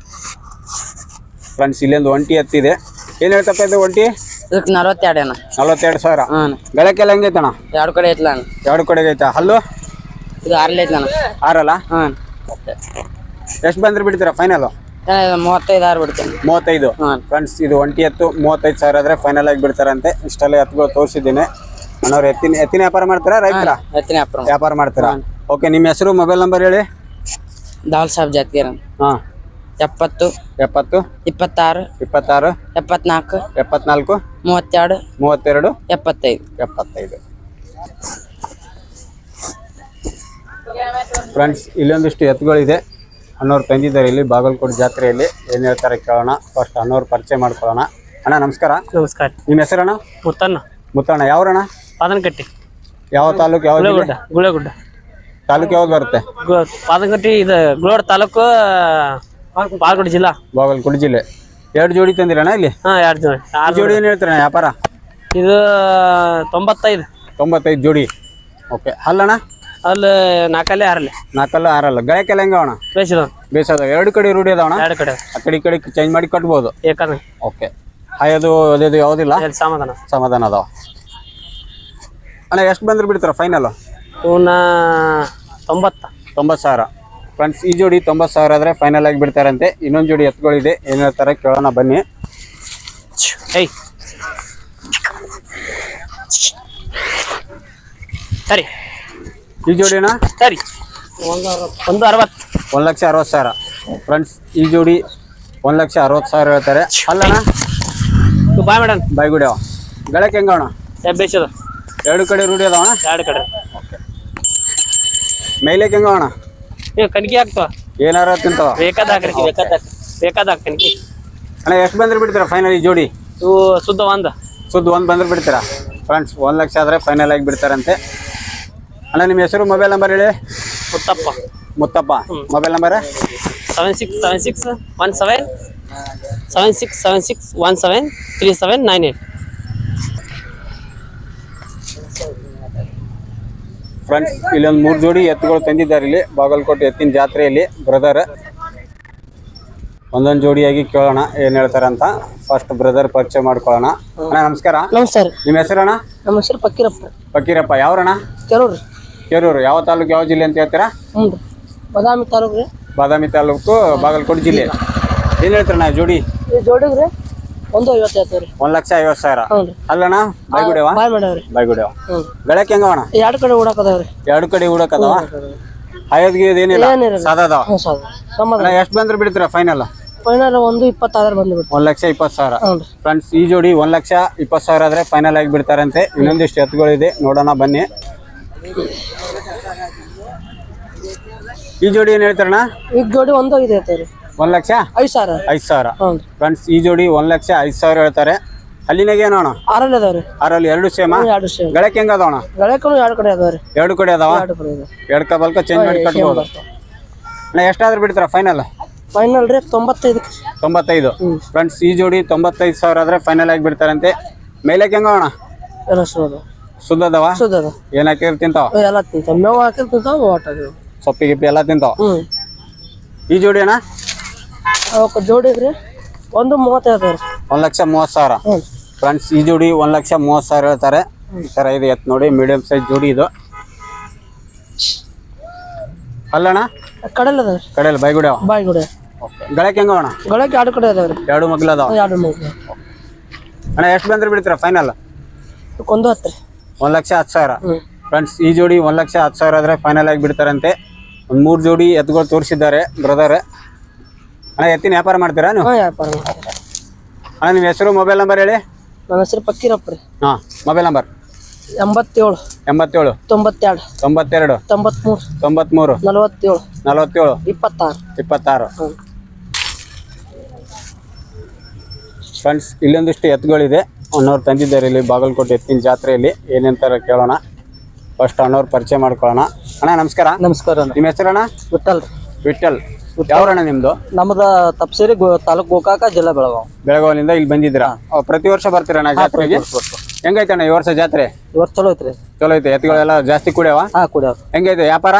ಫ್ರೆಂಡ್ಸ್ ಇಲ್ಲೊಂದು ಒಂಟಿ ಎತ್ತಿದೆ. ಏನು ಹೇಳ್ತಪ್ಪ ಇದು ಒಂಟಿ? ಇದಕ್ಕೆ 42 ಅಣ್ಣ. 42,000. ಗಳಕ್ಕೆಲ್ಲ ಹೆಂಗೈತಣ್ಣ? 2 ಕಡೆ ಐತಲ್ಲ ಅಣ್ಣ. 2 ಕಡೆಗೆ ಐತಾ? ಹಲ್ಲು? ಇದು 6 ಐತಲ್ಲ ಅಣ್ಣ. 6 ಎಷ್ಟು ಬಂದ್ರೆ ಬಿಡ್ತೀರಾ ಫೈನಲ್? 35,000 ಬಿಡ್ತೇನೆ. 35. ಫ್ರೆಂಡ್ಸ್ ಇದು ಒಂಟಿ ಎತ್ತು 35,000 ಆದರೆ ಫೈನಲ್ ಆಗಿ ಬಿಡ್ತಾರಂತೆ. ಇಷ್ಟೆಲ್ಲ ಎತ್ತುಗಳು ತೋರಿಸಿದ್ದೀನಿ. ಅಣ್ಣವ್ರು ಎತ್ತಿನ ವ್ಯಾಪಾರ ಮಾಡ್ತಾರಾ ರೈತರ? ಎತ್ತಿನ ವ್ಯಾಪಾರ ಮಾಡ್ತಾರಾ? ಓಕೆ. ನಿಮ್ಮ ಹೆಸರು ಮೊಬೈಲ್ ನಂಬರ್ ಹೇಳಿ. ದಾಲ್ ಸಾಬ್ ಜಾತ್ಗೀರ. 70 70 26 26 74 74 32 32 75 75. ಫ್ರೆಂಡ್ಸ್ ಇಲ್ಲೊಂದಿಷ್ಟು ಎತ್ತುಗಳಿದೆ, ಅಣ್ಣವ್ರು ತಂದಿದ್ದಾರೆ ಇಲ್ಲಿ ಬಾಗಲಕೋಟೆ ಜಾತ್ರೆಯಲ್ಲಿ ಏನು ಹೇಳ್ತಾರೆ ಕೇಳೋಣ. ಫಸ್ಟ್ ಅಣ್ಣವ್ರು ಪರಿಚಯ ಮಾಡ್ಕೊಳ್ಳೋಣ. ಅಣ್ಣ ನಮಸ್ಕಾರ. ನಮಸ್ಕಾರ. ನಿಮ್ಮ ಹೆಸರಣ್ಣ? ಮುತ್ತಣ್ಣ. ಮುತ್ತಣ್ಣ ಯಾವ್ರಣ್ಣ? ಪಾದನಕಟ್ಟಿ. ಯಾವ ತಾಲೂಕು? ಯಾವ ಜಿಲ್ಲೆ? ಗುಳೇಗುಡ್ಡ ತಾಲೂಕು ಯಾವ್ದು ಬರುತ್ತೆ? ಪಾದನಕಟ್ಟಿ ಇದು ಗುಳೋಡ ತಾಲೂಕು, ಬಾಗಲಕೋಟೆ ಜಿಲ್ಲಾ, ಬಾಗಲಕೋಟೆ ಜಿಲ್ಲೆ. 2 ಜೋಡಿ ತಂದಿರಣ್ಣ ಇಲ್ಲಿ? ಹಾಂ 2 ಜೋಡಿ. ಜೋಡಿ ಏನು ಹೇಳ್ತೀರಣ್ಣ ವ್ಯಾಪಾರ? ಇದು 95. 95 ಜೋಡಿ. ಓಕೆ. ಅಲ್ಲಣ್ಣ? ಅಲ್ಲಿ 4 6 4 6 ಗಳಕ್ಕೆಲ್ಲ ಹೆಂಗ ಅಣ್ಣ? ಬೇಸದ 2 ಕಡೆ ರೂಢಿ ಅದಾವಣ? 2 ಕಡೆ ಆ ಕಡೆ ಈ ಕಡೆ ಚೇಂಜ್ ಮಾಡಿ ಕಟ್ಬೋದು. ಏಕಂದ್ರೆ ಓಕೆ. ಹಾಯದು ಅದೇದು ಯಾವುದಿಲ್ಲ? ಸಮಾಧಾನ ಅದಾವ. ಅಣ್ಣ ಎಷ್ಟು ಬಂದ್ರೆ ಬಿಡ್ತಾರ ಫೈನಲ್? ಇವನ್ನ 90,000. ಫ್ರೆಂಡ್ಸ್ ಈ ಜೋಡಿ 90,000 ಆದರೆ ಫೈನಲ್ ಆಗಿ ಬಿಡ್ತಾರಂತೆ. ಇನ್ನೊಂದು ಜೋಡಿ ಎತ್ತುಗಳಿದೆ, ಏನು ಹೇಳ್ತಾರೆ ಕೇಳೋಣ ಬನ್ನಿ. ಸರಿ. ಈ ಜೋಡಿನ ಸರಿ 1,60,000. ಫ್ರೆಂಡ್ಸ್ ಈ ಜೋಡಿ 1,60,000 ಹೇಳ್ತಾರೆ. ಅಲ್ಲಣ್ಣ ಬಾಯ್ ಮೇಡಮ್ ಬಾಯ್ಗುಡಿ ಅವ. ಗಳಕ್ಕೆ ಹೆಂಗ ಅಣ್ಣ? ಬೇಸದ 2 ಕಡೆ ರೂಢಿ ಅದಾವಣ? 2 ಕಡೆ. ಓಕೆ. ಮೈಲೇಕ್ ಹೆಂಗ ಅಣ್ಣ? ಕಣಿಕೆ ಆಗ್ತಾವ, ಏನಾರ ತಿಂತಾವ? ಬೇಕಾದ ಕಣಿಕೆ. ಅಣ್ಣ ಎಷ್ಟು ಬಂದ್ರೆ ಬಿಡ್ತೀರಾ ಫೈನಲ್ ಈ ಜೋಡಿ? ಇವು ಶುದ್ಧ ಒಂದು ಬಂದ್ರೆ ಬಿಡ್ತೀರಾ? ಫ್ರೆಂಡ್ಸ್ 1,00,000 ಆದರೆ ಫೈನಲ್ ಆಗಿ ಬಿಡ್ತಾರಂತೆ. ಅಣ್ಣ ನಿಮ್ಮ ಹೆಸರು ಮೊಬೈಲ್ ನಂಬರ್ ಹೇಳಿ. ಮುತ್ತಪ್ಪ. Mobile number 7676173798. ಫ್ರೆಂಡ್ಸ್ ಇಲ್ಲೊಂದು 3 ಜೋಡಿ ಎತ್ತುಗಳು ತಂದಿದ್ದಾರೆ ಇಲ್ಲಿ ಬಾಗಲಕೋಟೆ ಎತ್ತಿನ ಜಾತ್ರೆಯಲ್ಲಿ ಬ್ರದರ್. ಒಂದೊಂದು ಜೋಡಿಯಾಗಿ ಕೇಳೋಣ ಏನು ಹೇಳ್ತಾರೆ ಅಂತ. ಫಸ್ಟ್ ಬ್ರದರ್ ಪರಿಚಯ ಮಾಡ್ಕೊಳ್ಳೋಣ. ಅಣ್ಣ ನಮಸ್ಕಾರ. ನಮಸ್ಕಾರ. ನಿಮ್ಮ ಹೆಸರಣ್ಣ? ನಮ್ಮ ಹೆಸರು ಫಕೀರಪ್ಪ. ಯಾವ್ರಣ್ಣ? ಕೆರೂರು. ಯಾವ ತಾಲೂಕು ಯಾವ ಜಿಲ್ಲೆ ಅಂತ ಹೇಳ್ತೀರಾ? ಬಾದಾಮಿ ತಾಲೂಕು. ಬಾದಾಮಿ ತಾಲೂಕು ಬಾಗಲಕೋಟೆ ಜಿಲ್ಲೆ. ಏನು ಹೇಳ್ತಾರಣ್ಣ ಜೋಡಿ? ಜೋಡಿಗ್ರಿ 1,50,000. 1,50,000. ಅಲ್ಲಣ್ಣ ಬಾಯ್ಗುಡಿಯವ? ಬಾಯ್ಗುಡಿಯವ. ಗಳಕ್ಕೆ ಹೆಂಗವಣ? 2 ಕಡೆ ಉಡಕದವ್ರಿ. 2 ಕಡೆ ಉಡಕದವ. ಹಾಯದ್ಗೆ ಏನಿಲ್ಲ ಸಾದವ. ಎಷ್ಟು ಬಂದ್ರೆ ಬಿಡ್ತೀರಾ ಫೈನಲ್? 1,20,000 ಬಂದ್ಬಿಟ್ಟು 1,20,000. ಫ್ರೆಂಡ್ಸ್ ಈ ಜೋಡಿ 1,20,000 ಆದ್ರೆ ಫೈನಲ್ ಆಗಿ ಬಿಡ್ತಾರಂತೆ. ಇನ್ನೊಂದಿಷ್ಟು ಎತ್ತುಗಳಿದೆ ನೋಡೋಣ ಬನ್ನಿ. ಈ ಜೋಡಿ ಏನ್ ಹೇಳ್ತಾರಣ್ಣ? ಈ ಜೋಡಿ 1,05,000. 1,05,000. ಫ್ರೆಂಡ್ಸ್ ಈ ಜೋಡಿ 1,05,000 ಹೇಳ್ತಾರೆ. ಅಲ್ಲಿನಾಗ ಏನೋಣ? 6 ಅದಾವ್ರಿ. 6 ಎರಡು ಸೇಮ. ಗಳಕ್ಕೆ ಹೆಂಗ ಅದಾವಣ? 2 ಕಡೆ ಅದಾವ್ರಿ. 2 ಕಡೆ ಅದಾವ. 2 ಬಲ್ಕ ಚೇಂಜ್ ಮಾಡಿ ಕಟ್ಬೋದು. ಎಷ್ಟಾದ್ರೂ ಬಿಡ್ತಾರ ಫೈನಲ್? ಫೈನಲ್ ರೀ 95. ಫ್ರೆಂಡ್ಸ್ ಈ ಜೋಡಿ 95,000 ಆದ್ರೆ ಫೈನಲ್ ಆಗಿ ಬಿಡ್ತಾರಂತೆ. ಮೇಲಕ್ಕೆ ಹೆಂಗ ಅಣ್ಣ? ಸುದ್ದದವ? ಏನ್ ಹಾಕಿರ್ ತಿಂತಾವ? ಎಲ್ಲ ತಿಂತಾವ. ಮೇವು ಹಾಕಿರ್ ತಿಂತಾವ, ಸೊಪ್ಪಿ ಗಿಪ್ಪಿ ಎಲ್ಲ ತಿಂತಾವ. ಈ ಜೋಡಿ ಅಣ್ಣ? ಜೋಡಿಗ್ರಿ 1,30,000. 1,30,000. ಫ್ರೆಂಡ್ಸ್ ಈ ಜೋಡಿ 1,30,000 ಹೇಳ್ತಾರೆ. ಸರ್ ಇದು ಎತ್ ನೋಡಿ ಮೀಡಿಯಂ ಸೈಜ್ ಜೋಡಿ ಇದು. ಅಲ್ಲಣ್ಣ ಕಡೆಯಲ್ಲಿ ಬಾಯ್ಗುಡಿ ಗಳಕ್ಕೆ ಹೆಂಗ ಅಣ್ಣ? ಗಳಕ್ಕೆ 2 ಕಡೆ ಅದಾವ್ರಿ. 2 ಮಗ್ಲ ಅದಾವ. ಅಣ್ಣ ಎಷ್ಟು ಬಂದ್ರೆ ಬಿಡ್ತೀರಾ ಫೈನಲ್? 1,10,000. ಫ್ರೆಂಡ್ಸ್ ಈ ಜೋಡಿ 1,10,000 ಆದ್ರೆ ಫೈನಲ್ ಆಗಿ ಬಿಡ್ತಾರಂತೆ. ಒಂದು 3 ಜೋಡಿ ಎತ್ತುಗಳು ತೋರಿಸಿದ್ದಾರೆ ಬ್ರದರ್. ಅಣ್ಣ ಎತ್ತಿನ ವ್ಯಾಪಾರ ಮಾಡ್ತೀರಾ ನೀವು? ಅಣ್ಣ ನಿಮ್ಮ ಹೆಸರು ಮೊಬೈಲ್ ನಂಬರ್ ಹೇಳಿ. ನನ್ನ ಹೆಸರು ಫಕೀರಪ್ಪ ರೀ. ಹಾಂ ಮೊಬೈಲ್ ನಂಬರ್ 87 92 93 47 26. ಫ್ರೆಂಡ್ಸ್ ಇಲ್ಲೊಂದಿಷ್ಟು ಎತ್ತುಗಳಿದೆ. ಅಣ್ಣವ್ರು ತಂದಿದ್ದಾರೆ ಇಲ್ಲಿ ಬಾಗಲಕೋಟೆ ಎತ್ತಿನ ಜಾತ್ರೆಯಲ್ಲಿ. ಏನೇಂತಾರ ಕೇಳೋಣ. ಫಸ್ಟ್ ಅಣ್ಣವ್ರು ಪರಿಚಯ ಮಾಡ್ಕೊಳ್ಳೋಣ. ಅಣ್ಣ ನಮಸ್ಕಾರ. ನಮಸ್ಕಾರ. ನಿಮ್ಮ ಹೆಸರಣ್ಣ? ವಿಠಲ್. ಯಾವ್ರಣ್ಣ ನಿಮ್ದು? ನಮ್ದು ತಪ್ಸೇರಿ ತಾಲೂಕು ಗೋಕಾಕ, ಜಿಲ್ಲಾ ಬೆಳಗಾವಿಯಿಂದ ಇಲ್ಲಿ ಬಂದಿದ್ದೀರಾ? ಪ್ರತಿ ವರ್ಷ ಬರ್ತೀರಣ್ಣ ಜಾತ್ರೆಗೆ? ಹೆಂಗೈತಣ್ಣ ಈ ವರ್ಷ ಜಾತ್ರೆ? ಈ ವರ್ಷ ಚಲೋ ಐತ್ರಿ. ಚಲೋ ಐತೆ. ಎತ್ತುಗಳೆಲ್ಲ ಜಾಸ್ತಿ ಕುಡಿಯವ? ಕುಡಿಯವ. ಹೆಂಗೈತೆ ವ್ಯಾಪಾರ?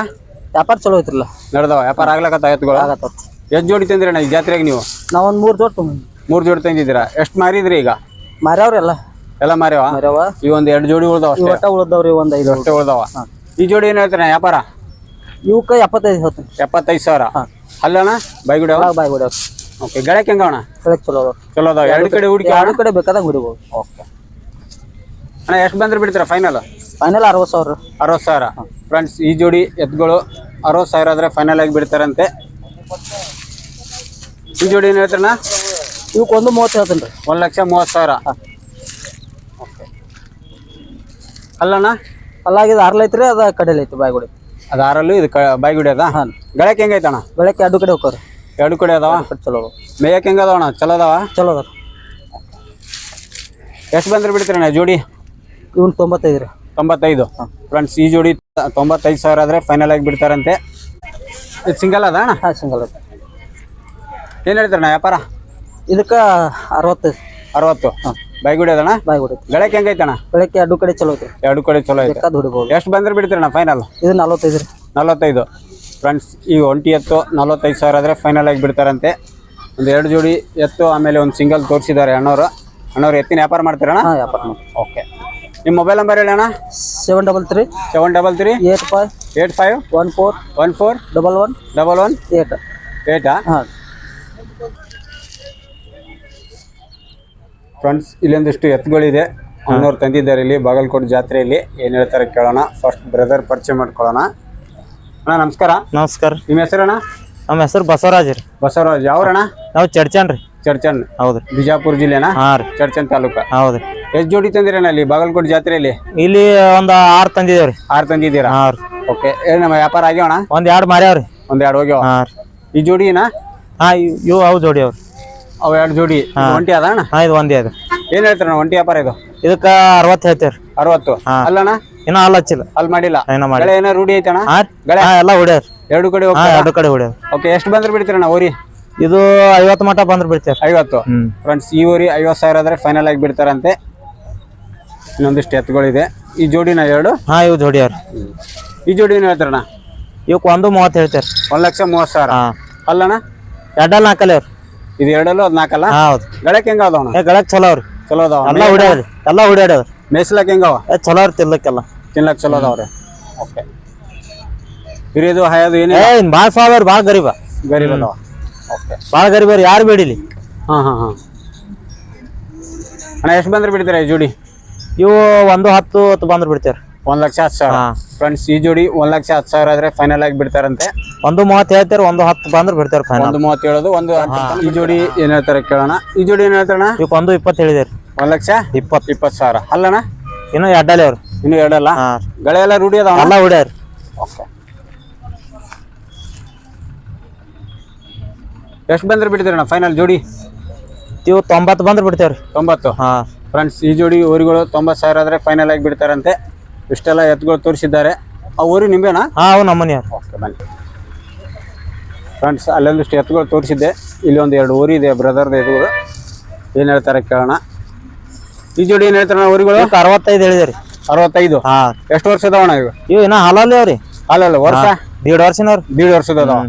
ಚಲೋ ಐತ್ರಲ್ಲ. ನಡೆದವ ವ್ಯಾಪಾರ ಆಗ್ಲಕತ್ತ ಎತ್ತುಗಳು? ಎಷ್ಟು ಜೋಡಿ ತಂದಿರಣ್ಣ ಈ ಜಾತ್ರೆಗೆ ನೀವು? ನಾವೊಂದು 3 ಜೋಡಿ ತೊಗೊಂಡು. 3 ಜೋಡಿ ತಂದಿದ್ದೀರಾ? ಎಷ್ಟು ಮಾರಿದ್ರಿ ಈಗ? ಮಾರ್ಯಾವ್ರಿ ಎಲ್ಲ ಮಾರ್ಯಾವ. ಈ 1-2 ಜೋಡಿ ಉಳ್ದಾವ ಅಷ್ಟೇ? ಉಳ್ದವ್ರಿ. 5 ಅಷ್ಟೇ ಉಳ್ದಾವ. ಈ ಜೋಡಿ ಏನ್ ಹೇಳ್ತಾರ ವ್ಯಾಪಾರ? ಇವಕ್ಕೆ 75,000. ಅಲ್ಲಣ್ಣ ಬಾಯ್ಗುಡಿ? ಓಕೆ. ಗಳಕ್ಕೆ ಹೆಂಗವಣ? ಚಲೋ ಅದಾವ. 2 ಕಡೆ ಹುಡುಕಿ 2 ಕಡೆ ಬೇಕಾದಂಗೆ ಹುಡುಗರು. ಓಕೆ ಅಣ್ಣ ಎಷ್ಟು ಬಂದ್ರೆ ಬಿಡ್ತೀರಾ ಫೈನಲ್? 60,000. ಫ್ರೆಂಡ್ಸ್ ಈ ಜೋಡಿ ಎತ್ತುಗಳು 60,000 ಆದ್ರೆ ಫೈನಲ್ ಆಗಿ ಬಿಡ್ತಾರಂತೆ. ಈ ಜೋಡಿ ಏನ್ ಹೇಳ್ತಾರಣ್ಣ? ಇವಕ್ಕೆ 1,30,000 ಹೇಳ್ತೀನಿ. 1,30,000. ಓಕೆ. ಅಲ್ಲಣ್ಣ ಅಲ್ಲಾಗಿದ್ದು 6 ಐತ್ರಿ. ಅದ ಕಡೆಯಲ್ಲಿ ಐತಿ ಬಾಯ್ಗುಡಿ. ಅದು ಆರಲ್ಲು ಇದು ಬಾಯ್ಗುಡಿ ಅದ. ಹಾಂ ಗಳಕ್ಕೆ ಹೆಂಗೈತಣ್ಣ? ಬೆಳಗ್ಗೆ ಎರಡು ಕಡೆ ಹೋಗ್ತಾವ್ರಿ. ಎರಡು ಕಡೆ ಅದಾವ. ಚಲೋ ಅದಾವ. ಮೇಯಕ್ಕೆ ಹೆಂಗ ಅದಾವಣ್ಣ? ಚಲೋ ಅದಾವ. ಚಲೋ ಅದಾರ. ಎಷ್ಟು ಬಂದ್ರೆ ಬಿಡ್ತೀರಣ್ಣ ಜೋಡಿ? ಇವ್ನು 95 ರೀ. 95. ಫ್ರೆಂಡ್ಸ್ ಈ ಜೋಡಿ 95,000 ಆದರೆ ಫೈನಲ್ ಆಗಿ ಬಿಡ್ತಾರಂತೆ. ಇದು ಸಿಂಗಲ್ ಅದ ಅಣ್ಣ? ಹಾಂ ಸಿಂಗಲ್ ಅದ. ಏನು ಹೇಳ್ತಾರಣ್ಣ ವ್ಯಾಪಾರ? ಇದಕ್ಕೆ 60. 60. ಬಾಯ್ಗುಡಿ ಅದಣ್ಣ? ಬಾಯ್ಗುಡಿ. ಗಳಕ್ಕೆ ಹೆಂಗೈತಣ್ಣ? ಬೆಳಗ್ಗೆ ಎರಡು ಕಡೆ ಚಲೋ ಐತಿ. ಎರಡು ಕಡೆ ಚಲೋ ಐತೆ. ಬೇಕಾದ ಹೊಡಿಬೋದು. ಎಷ್ಟು ಬಂದ್ರೆ ಬಿಡ್ತೀರಣ್ಣ ಫೈನಲ್? ಇದು 45 ರೀ. 45. ಫ್ರೆಂಡ್ಸ್ ಈ ಒಂಟಿ ಎತ್ತು 45,000 ಆದರೆ ಫೈನಲ್ ಆಗಿ ಬಿಡ್ತಾರಂತೆ. ಒಂದು 2 ಜೋಡಿ ಎತ್ತು ಆಮೇಲೆ ಒಂದು ಸಿಂಗಲ್ ತೋರಿಸಿದ್ದಾರೆ ಅಣ್ಣವರು. ಎತ್ತಿನ ವ್ಯಾಪಾರ ಮಾಡ್ತೀರಣ್ಣ? ಹಾಂ ವ್ಯಾಪಾರ ಮಾಡಿ. ಓಕೆ. ನಿಮ್ಮ ಮೊಬೈಲ್ ನಂಬರ್ ಹೇಳಿ ಅಣ್ಣ. 733 733 85 85 14 14 11 11 8. 8. ಹಾಂ ಫ್ರೆಂಡ್ಸ್ ಇಲ್ಲೊಂದಿಷ್ಟು ಎತ್ತುಗಳಿದೆ. ಅಣ್ಣವ್ರು ತಂದಿದ್ದಾರೆ ಇಲ್ಲಿ ಬಾಗಲಕೋಟೆ ಜಾತ್ರೆಯಲ್ಲಿ. ಏನು ಹೇಳ್ತಾರೆ ಕೇಳೋಣ. ಫಸ್ಟ್ ಬ್ರದರ್ ಪರಿಚಯ ಮಾಡ್ಕೊಳ್ಳೋಣ. ಅಣ್ಣ ನಮಸ್ಕಾರ. ನಮಸ್ಕಾರ. ನಿಮ್ಮ ಹೆಸರಣ್ಣ? ನಮ್ಮ ಹೆಸರು ಬಸವರಾಜ್ ರೀ. ಬಸವರಾಜ್. ಯಾವ್ರಣ್ಣ? ನಾವು ಚಡ್ಚನ್ ರೀ. ಚಡ್ಚನ್. ಹೌದ್ರಿ. ಬಿಜಾಪುರ ಜಿಲ್ಲೆನಾ? ಹಾಂ ರೀ. ಚಡ್ಚನ್ ತಾಲೂಕ. ಹೌದ್ರಿ. ಎಷ್ಟು ಜೋಡಿ ತಂದಿರಣ್ಣ ಇಲ್ಲಿ ಬಾಗಲಕೋಟೆ ಜಾತ್ರೆಯಲ್ಲಿ? ಇಲ್ಲಿ ಒಂದು 6 ತಂದಿದೇವ್ರಿ. 6 ತಂದಿದ್ದೀರಾ? ಹಾಂ ರೀ. ಓಕೆ. ಏನು ನಮ್ಮ ವ್ಯಾಪಾರ ಆಗ್ಯಾವಣ್ಣ? ಒಂದು 2 ಮಾರ್ಯಾವ್ರಿ. ಒಂದು 2 ಹೋಗ್ಯಾವ. ಹಾಂ ರೀ. ಈ ಜೋಡಿನಾ? ಹಾಂ ಇವು ಅವು ಜೋಡಿ ಅವ್ರಿ. ಅವು 2 ಜೋಡಿ. ಒಂಟಿ ಅದ ಅಣ್ಣ? ಹಾಂ ಇದು ಒಂದೇ ಅದು. ಏನು ಹೇಳ್ತಾರಣ್ಣ ಒಂಟಿ ವ್ಯಾಪಾರ ಇದು? ಇದಕ್ಕೆ 60 ಹೇಳ್ತೇವ್ರಿ. 60. ಅಲ್ಲಣ್ಣ? ಇನ್ನೂ ಹಾಲು ಹಚ್ಚಿಲ್ಲ. ಅಲ್ಲಿ ಮಾಡಿಲ್ಲ. ಏನೋ ಮಾಡಿ. ಗಳೆ ಏನೋ ರೂಢಿ ಐತಣ್ಣ? ಹಾಂ ಎಲ್ಲ ಹೊಡ್ಯಾವ್ರಿ. 2 ಕಡೆ ಹಾಂ 2 ಕಡೆ ಹೊಡ್ಯಾವ್ರಿ. ಓಕೆ. ಎಷ್ಟು ಬಂದ್ರೆ ಬಿಡ್ತೀರಣ್ಣ ಓರಿ? ಇದು 50 ಮಟ ಬಂದ್ರೆ ಬಿಡ್ತೇವ್ರಿ. 50. ಹ್ಞೂ. ಫ್ರೆಂಡ್ಸ್ ಈ ಓರಿ 50,000 ಆದರೆ ಫೈನಲ್ ಆಗಿ ಬಿಡ್ತಾರಂತೆ. ಇನ್ನೊಂದಿಷ್ಟು ಎತ್ತುಗಳಿದೆ. ಈ ಜೋಡಿನ 2? ಹಾಂ ಇವು ಜೋಡಿ ಅವ್ರಿ. ಈ ಜೋಡಿ ಏನು ಹೇಳ್ತಾರಣ್ಣ? ಇವಕ್ಕೆ 130 ಹೇಳ್ತೇವ್ರಿ. 1,30,000. ಹಾಂ ಅಲ್ಲಣ್ಣ? 2 4 ಅವ್ರಿ. ಇದು 2 ಅದು 4 ಹಾಂ ಹೌದು. ಗಳಕ್ಕೆ ಹೆಂಗ ಅದಾವಣ್ಣ? ಗಳಕ್ಕೆ ಚಲೋ ಅವ್ರಿ. ಚಲೋ ಅದಾವ. ಎಲ್ಲ ಹೊಡ್ಯಾವ್ರಿ. ಎಲ್ಲ ಹೊಡ್ಯಾಡ್ಯಾವ್ರಿ. ಮೇಯ್ಸ್ಲಕ್ಕೆ ಹೆಂಗವ? ಚಲೋ ಅವ್ರಿ. ತಿನ್ಲಕ್ಕೆಲ್ಲ ತಿನ್ಲಕ್ಕೆ ಚಲೋ ಅದಾವ್ರಿ. ಓಕೆ. ಹಿರಿಯದು ಹಾಯದು ಏನೇ ಭಾಳ ಸಾವ್ರಿ. ಭಾಳ ಗರೀಬ ಗರೀಬ್ ಅದಾವ. ಓಕೆ. ಭಾಳ ಗರೀಬ್ ಅವ್ರಿ. ಯಾರು ಬೇಡಿಲಿ. ಹಾಂ ಹಾಂ ಹಾಂ. ಅಣ್ಣ ಎಷ್ಟು ಬಂದ್ರೆ ಬಿಡ್ತೀರಾ ಈ ಜೋಡಿ? ಇವು 110 ಬಂದ್ರೆ ಬಿಡ್ತೇವ್ರಿ. 1,10,000. ಹಾಂ. ಫ್ರೆಂಡ್ಸ್ ಈ ಜೋಡಿ 1,10,000 ಆದರೆ ಫೈನಲ್ ಆಗಿ ಬಿಡ್ತಾರಂತೆ. 130 ಹೇಳ್ತೇವ್ರಿ. 110 ಬಂದ್ರೆ ಬಿಡ್ತೇವ್ರಿ ಫೈನಲ್. 130 ಹೇಳೋದು. ಈ ಜೋಡಿ ಏನು ಹೇಳ್ತಾರೆ ಕೇಳೋಣ. ಈ ಜೋಡಿ ಏನು ಹೇಳ್ತಾರಣ್ಣ? ಇವಕ್ಕೆ 120 ಹೇಳಿದೇವ್ರಿ. 1,20,000. ಅಲ್ಲಣ್ಣ? ಇನ್ನೂ 2 ಅವ್ರಿ. ಇನ್ನು 2 ಅಲ್ಲ? ಹಾಂ. ಗಳೆ ಎಲ್ಲ ರೂಢಿ ಅದಾವ? ಎಲ್ಲ ಹೊಡ್ಯಾವ್ರಿ. ಓಕೆ. ಎಷ್ಟು ಬಂದ್ರೆ ಬಿಡ್ತೀರಣ್ಣ ಫೈನಲ್ ಜೋಡಿ? ಇವು 90 ಬಂದ್ರೆ ಬಿಡ್ತೇವ್ರಿ. 90. ಹಾಂ. ಫ್ರೆಂಡ್ಸ್ ಈ ಜೋಡಿ ಊರುಗಳು 90,000 ಆದರೆ ಫೈನಲ್ ಆಗಿ ಬಿಡ್ತಾರಂತೆ. ಇಷ್ಟೆಲ್ಲ ಎತ್ತುಗಳು ತೋರಿಸಿದ್ದಾರೆ. ಆ ಊರು ನಿಂಬೆನಾ? ಹಾಂ ಅವು ನಮ್ಮನೆ ಅವ್ರಿ. ಓಕೆ ಬನ್ನಿ. ಫ್ರೆಂಡ್ಸ್ ಅಲ್ಲೊಂದಿಷ್ಟು ಎತ್ತುಗಳು ತೋರಿಸಿದ್ದೆ. ಇಲ್ಲಿ ಒಂದು 2 ಊರಿ ಇದೆ ಬ್ರದರ್ದು ಎತ್ತುಗಳು. ಏನು ಹೇಳ್ತಾರೆ ಕೇಳೋಣ. ಈ ಜೋಡಿ ಏನು ಹೇಳ್ತಾರಣ್ಣ ಊರುಗಳು? 65 ಹೇಳಿದೇವ್ರಿ. 65. ಹಾಂ. ಎಷ್ಟು ವರ್ಷ ಅದಾವಣ್ಣ ಇವು? ಇವು ಇನ್ನೂ ಹಾಲಲ್ಲಿ ಅವ್ರಿ. ಅಲ್ಲಲ್ಲ ವರ್ಷ? 1.5 ವರ್ಷನವ್ರಿ. 1.5 ವರ್ಷದ ಅದಾವ.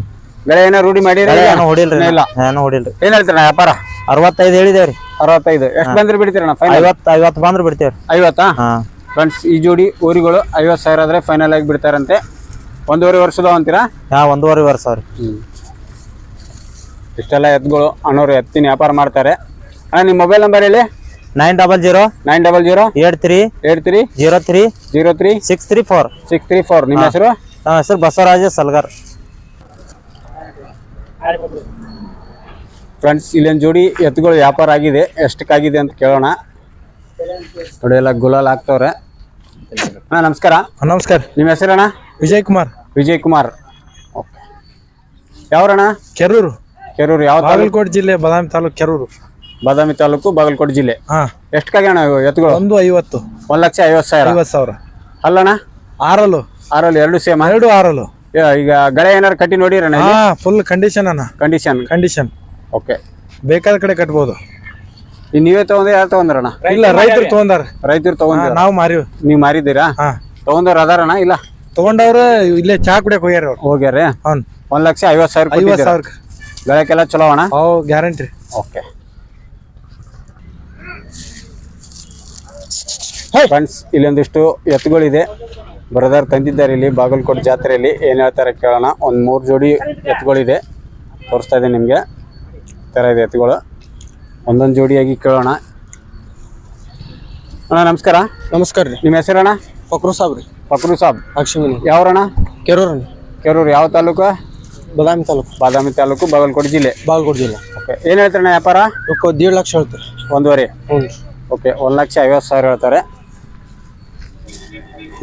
ಗಳೆ ಏನೋ ರೂಢಿ ಮಾಡಿರಿ? ಏನೋ ಹೊಡಿಲ್ರಿ. ಇಲ್ಲ. ಏನೋ ಹೊಡಿಲ್ರಿ. ಏನು ಹೇಳ್ತಾರಣ್ಣ ವ್ಯಾಪಾರ? 65 ಹೇಳಿದೇವ್ರಿ. 65. ಎಷ್ಟು ಬಂದ್ರೆ ಬಿಡ್ತೀರಣ್ಣ ಫೈನಲ್? 50 ಬಂದ್ರೆ ಬಿಡ್ತೇವ್ರಿ. 50. ಹಾಂ. ಫ್ರೆಂಡ್ಸ್ ಈ ಜೋಡಿ ಊರುಗಳು 50,000 ಆದರೆ ಫೈನಲ್ ಆಗಿ ಬಿಡ್ತಾರಂತೆ. 1.5 ವರ್ಷದ ಅಂತೀರಾ? ಹಾಂ 1.5 ವರ್ಷ ಅವ್ರಿ. ಇಷ್ಟೆಲ್ಲ ಎತ್ತುಗಳು ಅಣ್ಣವ್ರು ಎತ್ತಿನ ವ್ಯಾಪಾರ ಮಾಡ್ತಾರೆ. ಅಣ್ಣ ನಿಮ್ಮ ಮೊಬೈಲ್ ನಂಬರ್ ಹೇಳಿ. 900 900 83 83 03 03 634. 634. ನಿಮ್ಮ ಹೆಸರು? ನಮ್ಮ ಹೆಸರು ಬಸವರಾಜ ಸಲ್ಗಾರ್. ಫ್ರೆಂಡ್ಸ್ ಇಲ್ಲೊಂದು ಜೋಡಿ ಎತ್ತುಗಳು ವ್ಯಾಪಾರ ಆಗಿದೆ. ಎಷ್ಟಕ್ಕಾಗಿದೆ ಅಂತ ಕೇಳೋಣ. ನೋಡಿ ಎಲ್ಲ ಗುಲಾಲ್ ಹಾಕ್ತವ್ರೆ. ಅಣ್ಣ ನಮಸ್ಕಾರ. ನಮಸ್ಕಾರ. ನಿಮ್ಮ ಹೆಸರಣ್ಣ? ವಿಜಯ್ ಕುಮಾರ್. ವಿಜಯ್ ಕುಮಾರ್. ಓಕೆ. ಯಾವ್ರಣ್ಣ? ಕೆರೂರು. ಕೆರೂರು. ಯಾವ ಬಾಗಲಕೋಟೆ ಜಿಲ್ಲೆ ಬಾದಾಮಿ ತಾಲೂಕು ಕೆರೂರು. ಬಾದಾಮಿ ತಾಲೂಕು ಬಾಗಲಕೋಟೆ ಜಿಲ್ಲೆ. ಹಾಂ. ಎಷ್ಟಕ್ಕಾಗ್ಯಾಣ ಎತ್ತುಗಳು? 150. 1,50,000. 50,000. ಅಲ್ಲಣ್ಣ? ಆರಲ್ಲು. 2 ಸೇಮ್? 2 ಆರಲ್ಲು. ಈಗ ಗಳೆ ಏನಾರು ಕಟ್ಟಿ ನೋಡಿರಣ್ಣ? ಹಾಂ ಫುಲ್ ಕಂಡೀಷನ್ ಅಣ್ಣ. ಕಂಡೀಷನ್. ಓಕೆ. ಬೇಕಾದ ಕಡೆ ಕಟ್ಬೋದು. ಈಗ ನೀವೇ ತಗೊಂಡ್ರೆ ಯಾರು ತಗೊಂಡ್ರಣ್ಣ? ಇಲ್ಲ ರೈತರು ತಗೊಂಡಾರ. ರೈತರು ತಗೊಂಡ್ರ? ನಾವು ಮಾರಿವ್. ನೀವು ಮಾರಿದ್ದೀರಾ? ಹಾಂ. ತಗೊಂಡವ್ರು ಅದಾರಣ್ಣ? ಇಲ್ಲ ತಗೊಂಡವ್ರು ಇಲ್ಲೇ ಚಾ ಕುಡಿಯಕ್ಕೆ ಹೋಗ್ಯಾರ ಅವ್ರು. ಹೋಗ್ಯಾರ? ಹ್ಞೂ. 1,50,000. 50,000. ಗಳಕ್ಕೆಲ್ಲ ಚಲೋ ಅಣ್ಣ? ಅವು ಗ್ಯಾರಂಟಿ. ಓಕೆ. ಫ್ರೆಂಡ್ಸ್ ಇಲ್ಲೊಂದಿಷ್ಟು ಎತ್ತುಗಳಿದೆ. ಬ್ರದರ್ ತಂದಿದ್ದಾರೆ ಇಲ್ಲಿ ಬಾಗಲಕೋಟೆ ಜಾತ್ರೆಯಲ್ಲಿ. ಏನು ಹೇಳ್ತಾರೆ ಕೇಳೋಣ. ಒಂದು 3 ಜೋಡಿ ಎತ್ತುಗಳಿದೆ. ತೋರಿಸ್ತಾ ಇದೆ ನಿಮಗೆ. ಥರ ಇದೆ ಎತ್ತುಗಳು. ಒಂದೊಂದು ಜೋಡಿಯಾಗಿ ಕೇಳೋಣ. ಅಣ್ಣ ನಮಸ್ಕಾರ. ನಮಸ್ಕಾರ ರೀ. ನಿಮ್ಮ ಹೆಸರಣ್ಣ? ಫಕ್ರು ಸಾಬ್ ರೀ. ಫಕ್ರು ಸಾಬ್. ಅಕ್ಷಮಿನಿ. ಯಾವ್ರಣ್ಣ? ಕೆರೂರು. ಕೆರೂರು. ಯಾವ ತಾಲೂಕು? ಬಾದಾಮಿ ತಾಲೂಕು. ಬಾದಾಮಿ ತಾಲೂಕು ಬಾಗಲಕೋಟೆ ಜಿಲ್ಲೆ. ಬಾಗಲಕೋಟೆ ಜಿಲ್ಲೆ. ಓಕೆ. ಏನು ಹೇಳ್ತಾರಣ್ಣ ವ್ಯಾಪಾರ? ಇವಕ್ಕೆ 1.5 ಲಕ್ಷ ಹೇಳ್ತಾರೆ. 1.5. ಹ್ಞೂ. ಓಕೆ. 1,50,000 ಹೇಳ್ತಾರೆ.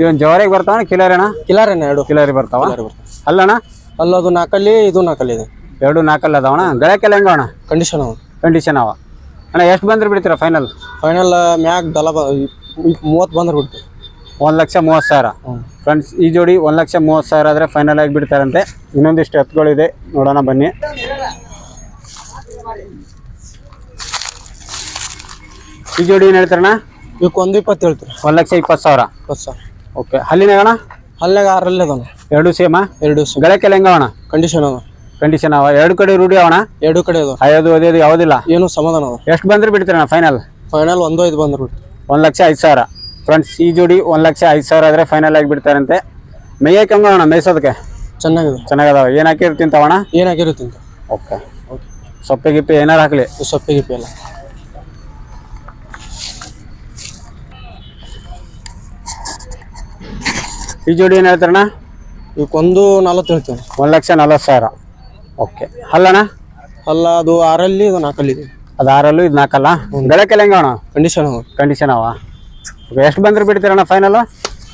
ಇವನ್ ಜವಾರಿಗೆ ಬರ್ತಾವಣ ಕಿಲಾರಿಣ? ಕಿಲಾರಣ್ಣ ಎರಡು ಕಿಲಾರಿ ಬರ್ತಾವ. ಕಿಲಾರಿ ಬರ್ತಾವ. ಅಲ್ಲಣ್ಣ ಅಲ್ಲದು ನಾಲ್ಕಲ್ಲಿ ಇದು ನಾಲ್ಕಲ್ಲಿ ಇದೆ. 2 4 ಅದಾವಣ. ಗಳಕ್ಕೆಲ್ಲ ಹೆಂಗ ಅಣ್ಣ? ಕಂಡೀಷನ್ ಅವ. ಕಂಡೀಷನ್ ಅವ ಅಣ್ಣ. ಎಷ್ಟು ಬಂದ್ರೆ ಬಿಡ್ತೀರಾ ಫೈನಲ್? ಫೈನಲ್ ಮ್ಯಾಗ್ 30 ಬಂದ್ರೆ ಬಿಡ್ತೀವಿ. 1,30,000. ಫ್ರೆಂಡ್ಸ್ ಈ ಜೋಡಿ 1,30,000 ಆದರೆ ಫೈನಲ್ ಆಗಿ ಬಿಡ್ತಾರಂತೆ. ಇನ್ನೊಂದಿಷ್ಟು ಎತ್ತುಗಳಿದೆ, ನೋಡೋಣ ಬನ್ನಿ. ಈ ಜೋಡಿ ಏನು ಹೇಳ್ತಾರಣ್ಣ? ಇವಕ್ಕೆ 1,20 ಹೇಳ್ತೀರಿ. 1,20,000. 20,000. ಓಕೆ. ಹಲ್ಲಿನಾಗಣ? ಅಲ್ಲಾಗ 6 ಅದಾವ. 2 ಸೇಮಾ? 2 ಸೇಮ್. ಗಳಕ್ಕೆಲ್ಲ ಹೆಂಗವಣ? ಕಂಡೀಷನ್ ಅವ. ಕಂಡೀಷನ್ ಅವ. 2 ಕಡೆ ರೂಢಿ ಅವಣ? 2 ಕಡೆ ಅದಾವ. ಅಯೋದು ಓದೋದು ಯಾವುದಿಲ್ಲ? ಏನು ಸಮಾಧಾನ ಅವ. ಎಷ್ಟು ಬಂದ್ರೆ ಬಿಡ್ತೀರಣ್ಣ ಫೈನಲ್? ಫೈನಲ್ 1,5 ಬಂದ್ರೆ ಬಿಡ್ತೀವಿ. 1,05,000. ಫ್ರೆಂಡ್ಸ್ ಈ ಜೋಡಿ 1,05,000 ಆದರೆ ಫೈನಲ್ ಆಗಿ ಬಿಡ್ತಾರಂತೆ. ಮೇಯಕ್ಕೆ ಹೆಂಗವಣ? ಮೇಯ್ಸೋದಕ್ಕೆ ಚೆನ್ನಾಗಿದೆ. ಚೆನ್ನಾಗದಾವ. ಏನು ಹಾಕಿರ್ ತಿಂತಾವಣ? ಏನು ಹಾಕಿರುತ್ತೀನಿ. ಓಕೆ. ಸೊಪ್ಪೆ ಗಿಪ್ಪೆ ಏನಾರು ಹಾಕಲಿ? ಸೊಪ್ಪೆ ಗಿಪ್ಪೆ ಎಲ್ಲ. ಈ ಜೋಡಿ ಏನು ಹೇಳ್ತಾರಣ್ಣ? ಇವಕ್ಕೆ 1,40 ಹೇಳ್ತೀವಿ. 1,40,000. ಓಕೆ. ಹಲ್ಲಣ್ಣ? ಅಲ್ಲ ಅದು 6 ಇದು 4 ಇದೆ. ಅದು 6 ಇದು 4 ಗಳಕ್ಕೆಲ್ಲ ಹೆಂಗವಣ? ಕಂಡೀಷನ್ ಅವ. ಕಂಡೀಷನ್ ಅವ. ಓಕೆ. ಎಷ್ಟು ಬಂದ್ರೆ ಬಿಡ್ತೀರಣ್ಣ ಫೈನಲ್?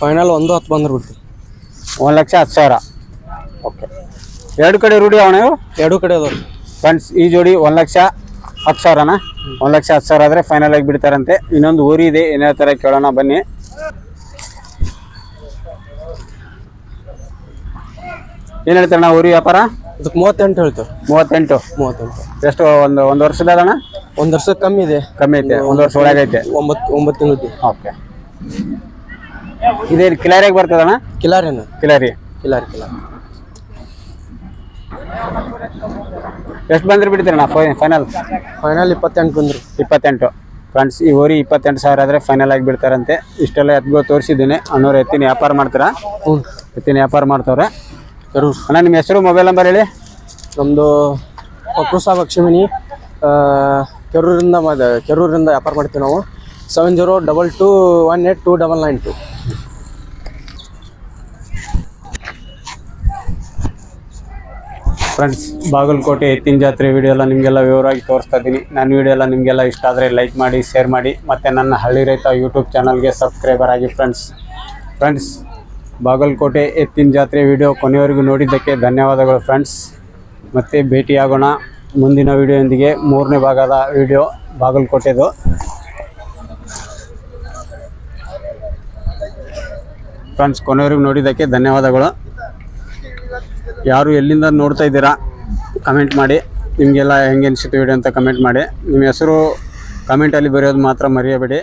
ಫೈನಲ್ 1,10 ಬಂದ್ರೆ ಬಿಡ್ತೀವಿ. 1,10,000. ಓಕೆ. 2 ಕಡೆ ರೂಢಿ ಅವಣ ಇವು? 2 ಕಡೆ ಅದಾವ. ಫ್ರೆಂಡ್ಸ್ ಈ ಜೋಡಿ 1,10,000. 1,10,000 ಆದರೆ ಫೈನಲ್ ಆಗಿ ಬಿಡ್ತಾರಂತೆ. ಇನ್ನೊಂದು ಊರಿ ಇದೆ, ಏನೇ ಹೇಳ್ತಾರೆ ಕೇಳೋಣ ಬನ್ನಿ. ಏನು ಹೇಳ್ತಾರಣ್ಣ ಊರಿ ವ್ಯಾಪಾರ? ಇದಕ್ಕೆ 38 ಹೇಳ್ತೇವೆ. 38. ಎಷ್ಟು? ಒಂದು ವರ್ಷದ ಅಣ್ಣ? 1 ವರ್ಷ ಕಮ್ಮಿ ಇದೆ. ಕಮ್ಮಿ ಐತೆ. 1 ವರ್ಷ ಒಳಗೆ ಐತೆ. 9 ತಿಂಗಳು. ಓಕೆ. ಇದೇ ಕಿಲಾರಿಯಾಗಿ ಬರ್ತದಣ್ಣ? ಕಿಲಾರಿನ. ಕಿಲಾರಿ. ಕಿಲಾರಿ. ಎಷ್ಟು ಬಂದ್ರೆ ಬಿಡ್ತೀರಣ್ಣ ಫೈನಲ್? ಫೈನಲ್ 28 ಬಂದ್ರು. 28. ಫ್ರೆಂಡ್ಸ್ ಈ ಊರಿ 28,000 ಆದರೆ ಫೈನಲ್ ಆಗಿ ಬಿಡ್ತಾರಂತೆ. ಇಷ್ಟೆಲ್ಲ ಎತ್ಗೋ ತೋರಿಸಿದ್ದೀನಿ. ಅಣ್ಣವ್ರು ಎತ್ತಿನ ವ್ಯಾಪಾರ ಮಾಡ್ತೀರಾ? ಹ್ಞೂ. ಎತ್ತಿನ ವ್ಯಾಪಾರ ಮಾಡ್ತವ್ರೆ. ಜರೂರ್. ಅಣ್ಣ ನಿಮ್ಮ ಹೆಸರು, ಮೊಬೈಲ್ ನಂಬರ್ ಹೇಳಿ. ನಮ್ಮದು ಕೊಪ್ಪಳ ಸಾಬ್ ಅಕ್ಷಮಿನಿ, ಕೆರೂರಿಂದ ವ್ಯಾಪಾರ ಮಾಡ್ತೀವಿ ನಾವು. 7022182992. ಫ್ರೆಂಡ್ಸ್ ಬಾಗಲಕೋಟೆ ಎತ್ತಿನ ಜಾತ್ರೆ ವಿಡಿಯೋ ಎಲ್ಲ ನಿಮಗೆಲ್ಲ ವಿವರವಾಗಿ ತೋರಿಸ್ತಾ ಇದ್ದೀನಿ. ನನ್ನ ವಿಡಿಯೋ ಎಲ್ಲ ನಿಮಗೆಲ್ಲ ಇಷ್ಟ ಆದರೆ ಲೈಕ್ ಮಾಡಿ, ಶೇರ್ ಮಾಡಿ, ಮತ್ತು ನನ್ನ ಹಳ್ಳಿ ರೈತ ಯೂಟ್ಯೂಬ್ ಚಾನಲ್ಗೆ ಸಬ್ಸ್ಕ್ರೈಬರ್ ಆಗಿ ಫ್ರೆಂಡ್ಸ್ ಬಾಗಲಕೋಟೆ ಎತ್ತಿನ ಜಾತ್ರೆ ವಿಡಿಯೋ ಕೊನೆಯವರೆಗೂ ನೋಡಿದ್ದಕ್ಕೆ ಧನ್ಯವಾದಗಳು ಫ್ರೆಂಡ್ಸ್. ಮತ್ತೆ ಭೇಟಿಯಾಗೋಣ ಮುಂದಿನ ವಿಡಿಯೋದೊಂದಿಗೆ. 3ನೇ ಭಾಗದ ವಿಡಿಯೋ ಬಾಗಲಕೋಟೆದು. ಫ್ರೆಂಡ್ಸ್ ಕೊನೆಯವರೆಗೂ ನೋಡಿದ್ದಕ್ಕೆ ಧನ್ಯವಾದಗಳು. ಯಾರು ಎಲ್ಲಿಂದ ನೋಡ್ತಾ ಇದ್ದೀರಾ ಕಮೆಂಟ್ ಮಾಡಿ. ನಿಮಗೆಲ್ಲ ಹೆಂಗೆ ಅನಿಸುತ್ತೆ ವಿಡಿಯೋ ಅಂತ ಕಮೆಂಟ್ ಮಾಡಿ. ನಿಮ್ಮ ಹೆಸರು ಕಮೆಂಟಲ್ಲಿ ಬರೆಯೋದು ಮಾತ್ರ ಮರೆಯಬೇಡಿ.